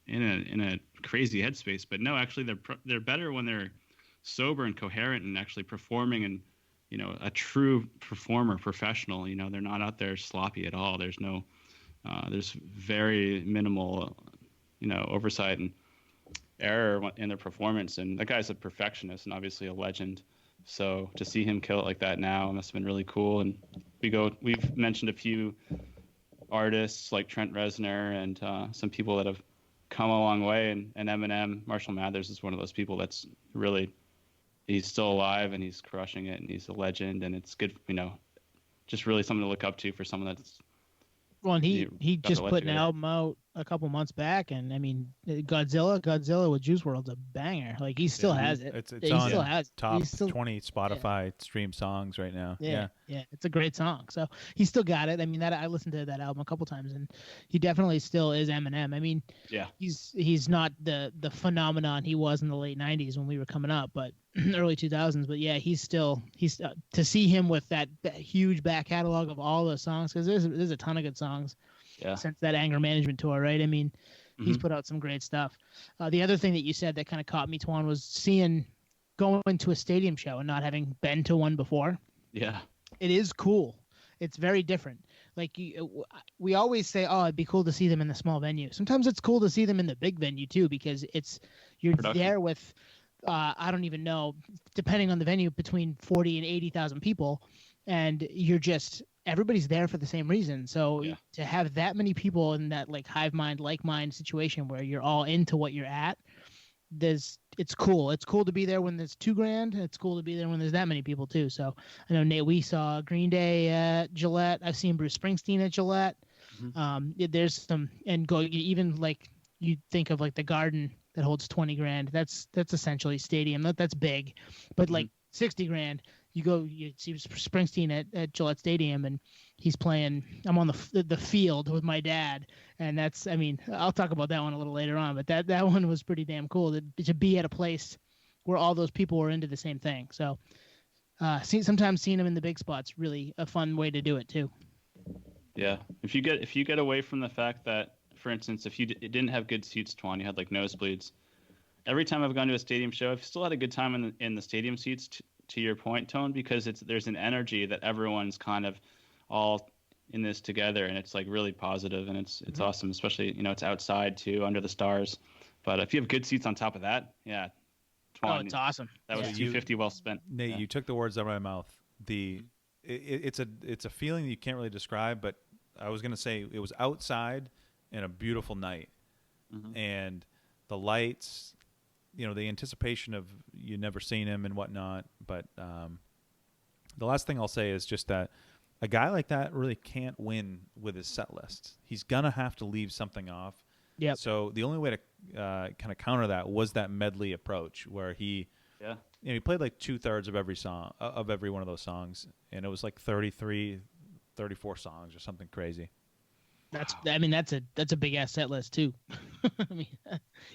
in a crazy headspace. But no, actually they're better when they're sober and coherent and actually performing and, a true performer, professional. They're not out there sloppy at all. There's no, there's very minimal, oversight and error in their performance. And that guy's a perfectionist and obviously a legend. So to see him kill it like that now must have been really cool. And we've mentioned a few artists like Trent Reznor and some people that have come a long way. And Eminem, Marshall Mathers is one of those people that's really, he's still alive and he's crushing it and he's a legend. And it's good, just really something to look up to for someone that's. Well, and he just put an album out a couple months back, and I mean, Godzilla with Juice WRLD's a banger. Like he still has it. It's he on still has it. top 20 Spotify stream songs right now. Yeah, it's a great song. So he still got it. I mean, I listened to that album a couple times, and he definitely still is Eminem. I mean, he's not the phenomenon he was in the late '90s when we were coming up, but early 2000s. But yeah, he's to see him with that huge back catalog of all those songs, because there's a ton of good songs. Yeah. Since that anger management tour, right? I mean, he's put out some great stuff. The other thing that you said that kind of caught me, Twan, was going to a stadium show and not having been to one before. Yeah. It is cool. It's very different. Like we always say, oh, it'd be cool to see them in the small venue. Sometimes it's cool to see them in the big venue too, because you're there with, I don't even know, depending on the venue, between 40 and 80,000 people, and everybody's there for the same reason. So to have that many people in that like hive mind, like mind situation where you're all into what you're at, it's cool. It's cool to be there when there's $2,000. It's cool to be there when there's that many people too. So I know, Nate, we saw Green Day at Gillette. I've seen Bruce Springsteen at Gillette. There's some, and go even like you think of like the Garden that holds $20,000. That's essentially stadium. That's big, but like $60,000. You see Springsteen at Gillette Stadium, and he's playing. I'm on the field with my dad, and that's. I mean, I'll talk about that one a little later on, but that one was pretty damn cool to be at a place where all those people were into the same thing. So, sometimes seeing them in the big spots really a fun way to do it too. Yeah, if you get away from the fact that, for instance, if you didn't have good seats, Twan, you had like nosebleeds. Every time I've gone to a stadium show, I've still had a good time in the stadium seats. To your point, Tone, because there's an energy that everyone's kind of all in this together, and it's like really positive, and it's awesome, especially it's outside too, under the stars. But if you have good seats on top of that, Twan, it's awesome. That was $250 well spent. Nate, you took the words out of my mouth. The it's a feeling that you can't really describe. But I was gonna say it was outside and a beautiful night, and the lights, the anticipation of you never seen him and whatnot. But the last thing I'll say is just that a guy like that really can't win with his set list. He's gonna have to leave something off. Yep. So the only way to kind of counter that was that medley approach, where he played like 2/3 of every song of every one of those songs, and it was like 33, 34 songs or something crazy. That's a big ass set list too. I mean,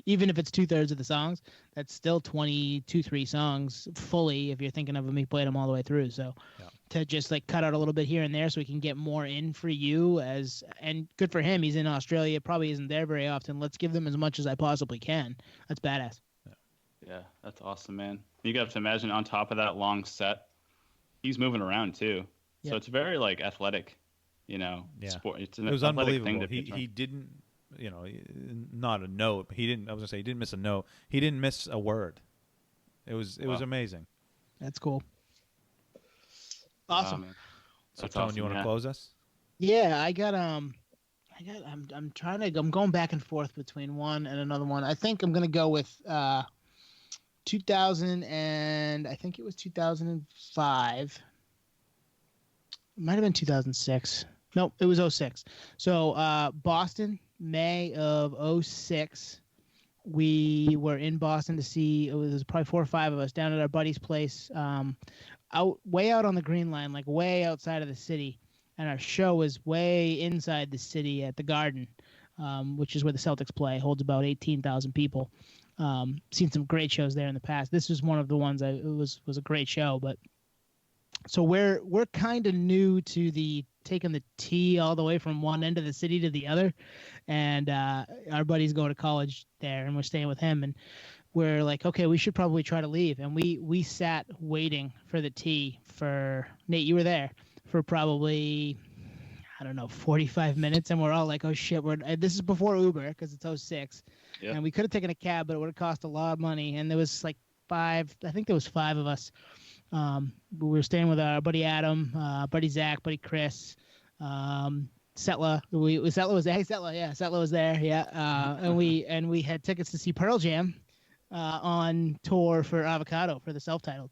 even if it's 2/3 of the songs, that's still 23 songs fully. If you're thinking of him, he played them all the way through. So to just like cut out a little bit here and there, so we can get more in for you and good for him. He's in Australia, probably isn't there very often. Let's give them as much as I possibly can. That's badass. Yeah, that's awesome, man. You got to imagine on top of that long set, he's moving around too. Yep. So it's very like athletic. Sport. It was unbelievable. He didn't, not a note. He didn't. I was gonna say he didn't miss a note. He didn't miss a word. It was amazing. That's cool. Awesome. So Tone, awesome, you want to close us? Yeah, I'm going back and forth between one and another one. I think I'm gonna go with 2000 and I think it was 2005. It might have been 2006. Nope, it was 06. So Boston, May of 06. We were in Boston to see, it was probably 4 or 5 of us down at our buddy's place, way out on the Green Line, like way outside of the city. And our show was way inside the city at the Garden, which is where the Celtics play. Holds about 18,000 people. Seen some great shows there in the past. This was one of the ones it was a great show. But so we're kind of new to taking the T all the way from one end of the city to the other, and our buddy's going to college there, and we're staying with him, and we're like, okay, we should probably try to leave. And we sat waiting for the T for Nate. You were there for probably, I don't know, 45 minutes, and we're all like, oh shit, this is before Uber because it's 06. Yep. And we could have taken a cab, but it would have cost a lot of money. And there was like 5 of us. We were staying with our buddy Adam, buddy Zach, buddy Chris, Setla. Setla was there. Hey, Setla, yeah, Setla was there, yeah. And we had tickets to see Pearl Jam on tour for Avocado for the self-titled.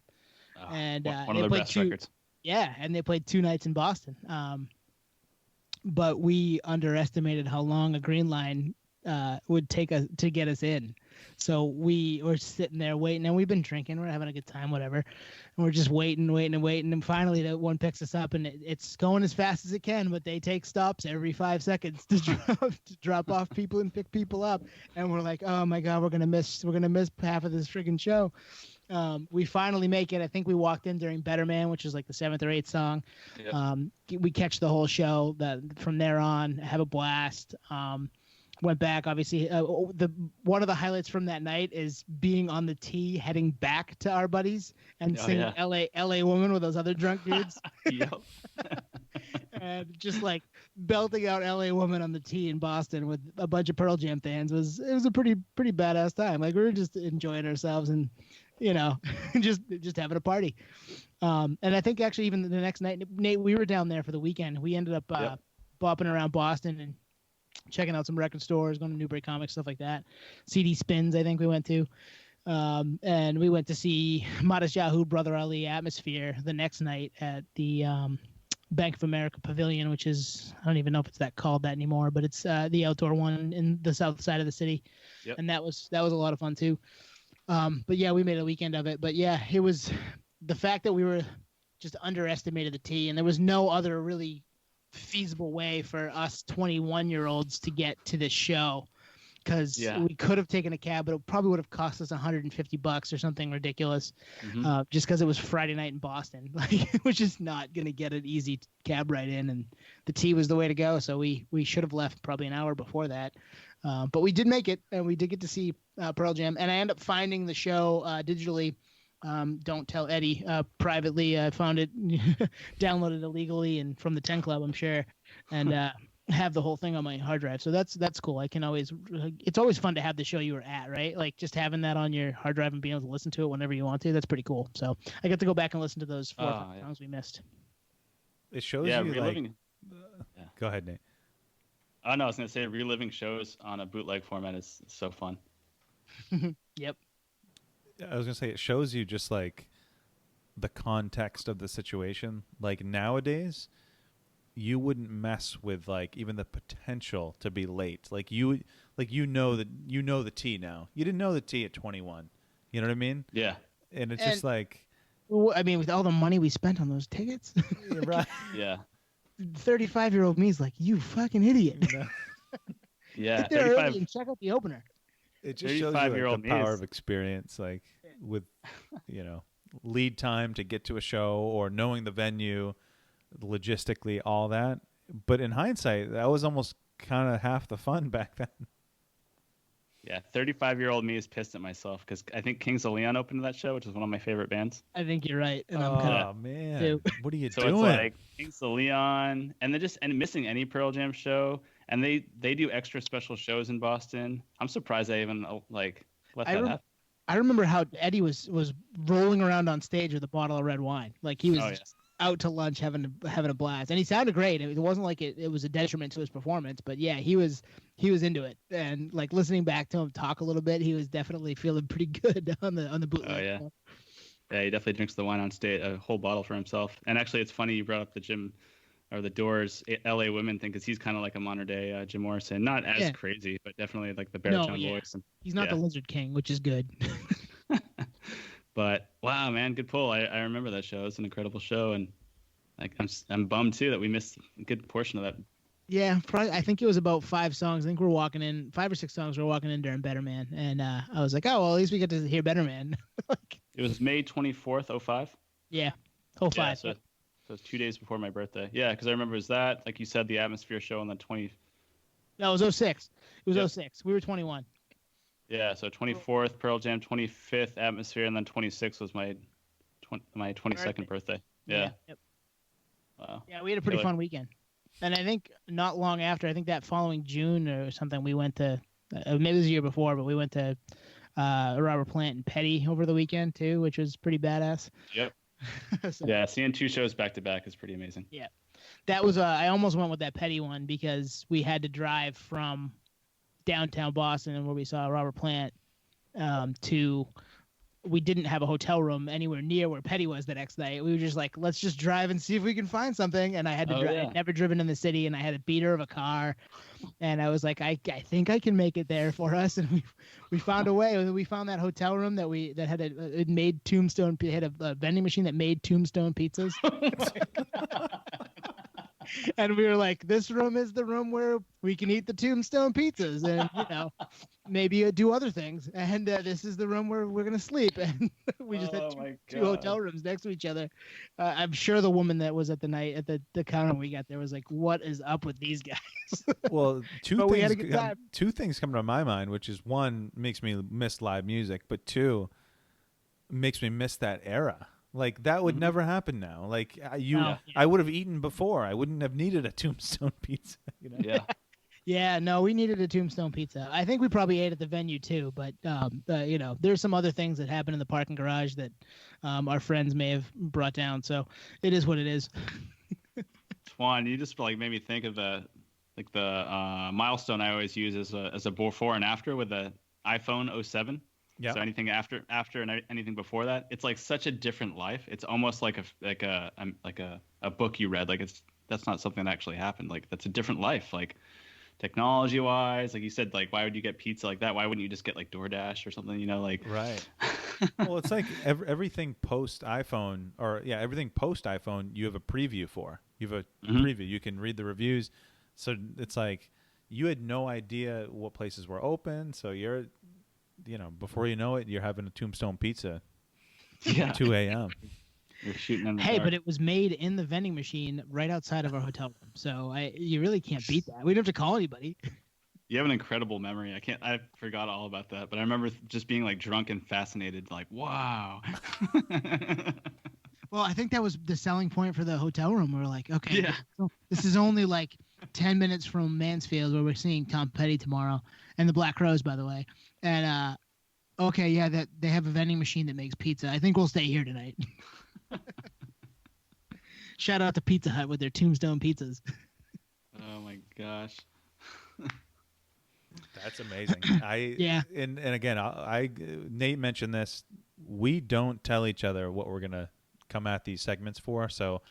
And one of their best records. Yeah, and they played 2 nights in Boston. But we underestimated how long a Green Line would take us to get us in. So we were sitting there waiting, and we've been drinking. We're having a good time, whatever. And we're just waiting. And finally, that one picks us up, and it's going as fast as it can, but they take stops every 5 seconds to drop off people and pick people up. And we're like, oh my God, we're gonna miss half of this friggin' show. We finally make it. I think we walked in during Better Man, which is like the 7th or 8th song. Yep. We catch the whole show. From there on, have a blast. Went back, obviously. One of the highlights from that night is being on the T, heading back to our buddies and singing "L.A. Woman" with those other drunk dudes. Yep. And just like belting out "L.A. Woman" on the T in Boston with a bunch of Pearl Jam fans was a pretty badass time. Like we were just enjoying ourselves and just having a party. And I think actually even the next night, Nate, we were down there for the weekend. We ended up bopping around Boston and checking out some record stores, going to Newbury Comics, stuff like that. CD Spins, I think we went to. And we went to see Modest Yahoo, Brother Ali, Atmosphere the next night at the Bank of America Pavilion, which is, I don't even know if it's called that anymore, but it's the outdoor one in the south side of the city. Yep. And that was a lot of fun too. But yeah, we made a weekend of it. But yeah, it was the fact that we were just underestimated the T, and there was no other really feasible way for us 21-year-olds to get to this show, because we could have taken a cab, but it probably would have cost us $150 or something ridiculous, just because it was Friday night in Boston. Like it was just not going to get an easy cab ride in, and the T was the way to go. So we should have left probably an hour before that. But we did make it, and we did get to see Pearl Jam, and I ended up finding the show digitally. Don't tell Eddie privately. I found it, downloaded illegally, and from the 10 Club, I'm sure, and have the whole thing on my hard drive. So that's cool. It's always fun to have the show you were at, right? Like just having that on your hard drive and being able to listen to it whenever you want to. That's pretty cool. So I got to go back and listen to those 4 or 5 songs we missed. It shows Yeah, you reliving. Yeah. Go ahead, Nate. Oh no, I was gonna say reliving shows on a bootleg format is so fun. Yep. I was gonna say it shows you just like the context of the situation. Like nowadays, you wouldn't mess with like even the potential to be late. Like you know the T now. You didn't know the T at 21. You know what I mean? Yeah. And it's just like, I mean, with all the money we spent on those tickets, right? Yeah. 35-year-old me's like, you fucking idiot. No. Yeah. Get there 35. early and check out the opener. It just shows you like, the 35-year-old power me of experience, like with lead time to get to a show or knowing the venue, logistically, all that. But in hindsight, that was almost kind of half the fun back then. Yeah, 35-year-old me is pissed at myself because I think Kings of Leon opened that show, which is one of my favorite bands. I think you're right. And I'm Oh kind man, too. what are you So doing? it's like Kings of Leon, and and missing any Pearl Jam show, and they do extra special shows in Boston. I'm surprised they even let that happen. I remember how Eddie was rolling around on stage with a bottle of red wine. Like he was just out to lunch having a blast. And he sounded great. It wasn't like it was a detriment to his performance, but yeah, he was into it. And like listening back to him talk a little bit, he was definitely feeling pretty good on the bootleg. Oh yeah. Yeah, he definitely drinks the wine on stage, a whole bottle for himself. And actually it's funny you brought up the Jim or the Doors LA Women thing because he's kind of like a modern day Jim Morrison. Not as crazy, but definitely like the baritone voice. And, he's not the Lizard King, which is good. But wow, man, good pull. I remember that show. It's an incredible show, and like I'm bummed too that we missed a good portion of that. Yeah, probably. I think it was about 5 songs. I think we're walking in 5 or 6 songs. We're walking in during Better Man, and I was like, oh well, at least we get to hear Better Man. It was May 24th, 05. Yeah, 05. Yeah, so it's 2 days before my birthday. Yeah, because I remember it was that, like you said, the Atmosphere show on the 20. No, it was 06. It was 06. We were 21. Yeah, so 24th Pearl Jam, 25th Atmosphere, and then 26th was my 22nd birthday. Yeah. Yep. Wow. Yeah, we had a pretty fun weekend. And I think not long after, I think that following June or something, we went to maybe it was the year before, but we went to Robert Plant and Petty over the weekend too, which was pretty badass. Yep. Yeah, seeing 2 shows back to back is pretty amazing. Yeah, that was I almost went with that Petty one because we had to drive from downtown Boston where we saw Robert Plant to. We didn't have a hotel room anywhere near where Petty was the next night. We were just like, let's just drive and see if we can find something. And I had to drive. I'd never driven in the city, and I had a beater of a car. And I was like, I think I can make it there for us. And we found a way. We found that hotel room that had it made Tombstone. It had a vending machine that made Tombstone pizzas. And we were like, this room is the room where we can eat the Tombstone pizzas and, maybe do other things. And this is the room where we're going to sleep. And we just had 2 hotel rooms next to each other. I'm sure the woman that was at the night at the counter when we got there was like, what is up with these guys? Well, two things come to my mind, which is 1, makes me miss live music, but 2, makes me miss that era. Like that would never happen now. Like I would have eaten before. I wouldn't have needed a Tombstone pizza. Yeah. Yeah, no, we needed a Tombstone pizza. I think we probably ate at the venue too, but there's some other things that happened in the parking garage that our friends may have brought down. So it is what it is. Juan, you just made me think of the milestone I always use as a before and after with the iPhone 07. Yeah. So anything after and anything before that, it's like such a different life. It's almost like a book you read. Like that's not something that actually happened. Like that's a different life. Like technology wise, like you said, like why would you get pizza like that? Why wouldn't you just get like DoorDash or something? Right. Well, it's like everything post iPhone everything post iPhone. You have a preview for. You have a preview. You can read the reviews. So it's like you had no idea what places were open. So you're. Before you know it, you're having a Tombstone pizza at 2 a.m. You're shooting in the dark. But it was made in the vending machine right outside of our hotel room. So you really can't beat that. We don't have to call anybody. You have an incredible memory. I forgot all about that. But I remember just being like drunk and fascinated, like, wow. Well, I think that was the selling point for the hotel room. We were like, okay, this is only like 10 minutes from Mansfield where we're seeing Tom Petty tomorrow and the Black Crowes, by the way. And, that they have a vending machine that makes pizza. I think we'll stay here tonight. Shout out to Pizza Hut with their Tombstone pizzas. Oh my gosh. That's amazing. Yeah. And again, Nate mentioned this. We don't tell each other what we're gonna come at these segments for, so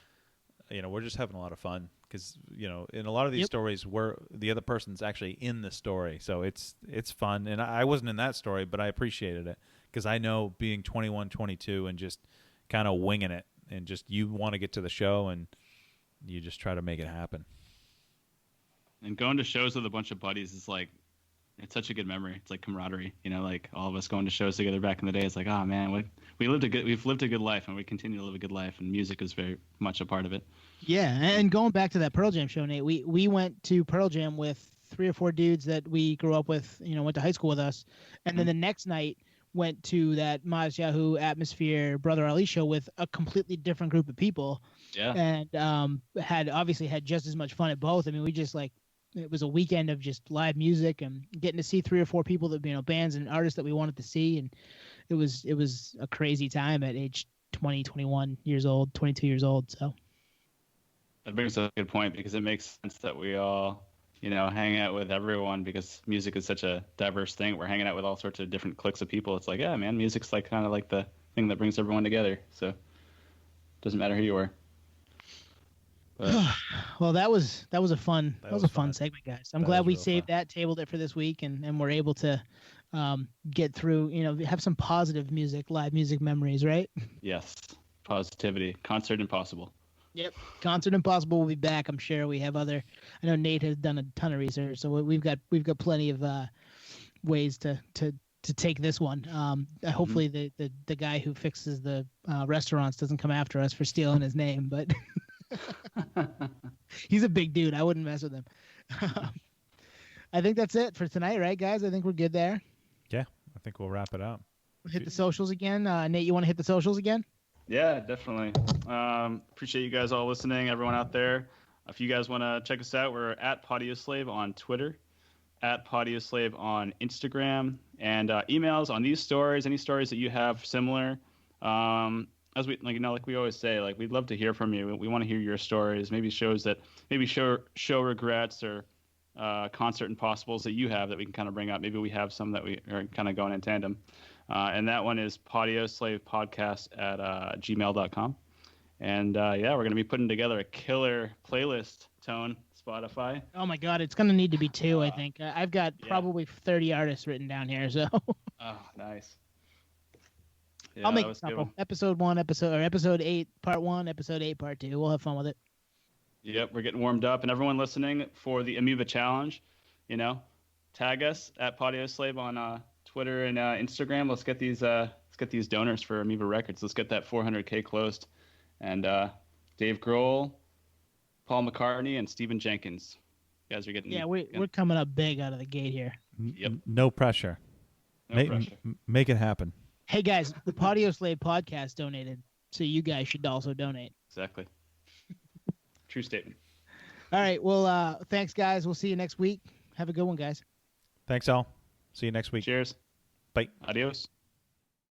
we're just having a lot of fun because in a lot of these stories, the other person's actually in the story, so it's fun. And I wasn't in that story, but I appreciated it because I know being 21, 22, and just kind of winging it, and just you want to get to the show and you just try to make it happen. And going to shows with a bunch of buddies is like, it's such a good memory. It's like camaraderie, like all of us going to shows together back in the day. It's like, oh man, we've lived a good life, and we continue to live a good life, and music is very much a part of it. Yeah, and going back to that Pearl Jam show, Nate, we went to Pearl Jam with 3 or 4 dudes that we grew up with, went to high school with us, and then the next night went to that Maz Yahoo Atmosphere Brother Ali show with a completely different group of people. Yeah, and had just as much fun at both. I mean, we just it was a weekend of just live music and getting to see 3 or 4 people that bands and artists that we wanted to see, and it was a crazy time at age 20, 21 years old, 22 years old. So that brings up a good point, because it makes sense that we all hang out with everyone, because music is such a diverse thing. We're hanging out with all sorts of different cliques of people. It's like, yeah, man, music's like kind of like the thing that brings everyone together. So it doesn't matter who you are. Well, that was a fun segment, guys. I'm glad we saved that, tabled it for this week, and we're able to get through, have some positive live music memories, right? Yes, positivity. Concert Impossible. Yep, Concert Impossible will be back. I'm sure we have I know Nate has done a ton of research, so we've got plenty of ways to take this one. Hopefully the guy who fixes the restaurants doesn't come after us for stealing his name, but. He's a big dude. I wouldn't mess with him. I think that's it for tonight, right, guys? I think we're good there. Yeah, I think we'll wrap it up. Hit the socials again. Nate, you want to hit the socials again? Yeah, definitely. Appreciate you guys all listening, everyone out there. If you guys want to check us out, we're at Podioslave on Twitter, at Podioslave on Instagram, and emails on these stories, any stories that you have similar. As we like we always say, we'd love to hear from you. We want to hear your stories, maybe show regrets or concert impossibles that you have that we can kind of bring up. Maybe we have some that we are kind of going in tandem. And that one is podioslavepodcast at gmail.com. And we're going to be putting together a killer playlist, Tone, Spotify. Oh my God, it's going to need to be 2, I think. I've got probably 30 artists written down here, so. Oh, nice. Yeah, I'll make a couple. Episode 8, part 1, episode 8, part 2. We'll have fun with it. Yep, we're getting warmed up, and everyone listening for the Amoeba Challenge, tag us at Podioslave on Twitter and Instagram. Let's get these donors for Amoeba Records. Let's get that 400K closed. And Dave Grohl, Paul McCartney, and Stephen Jenkins. You guys are getting. Yeah, we're coming up big out of the gate here. Yep. No pressure. Make it happen. Hey guys, the Podioslave podcast donated, so you guys should also donate. Exactly. True statement. All right. Well, thanks, guys. We'll see you next week. Have a good one, guys. Thanks, all. See you next week. Cheers. Bye. Adios.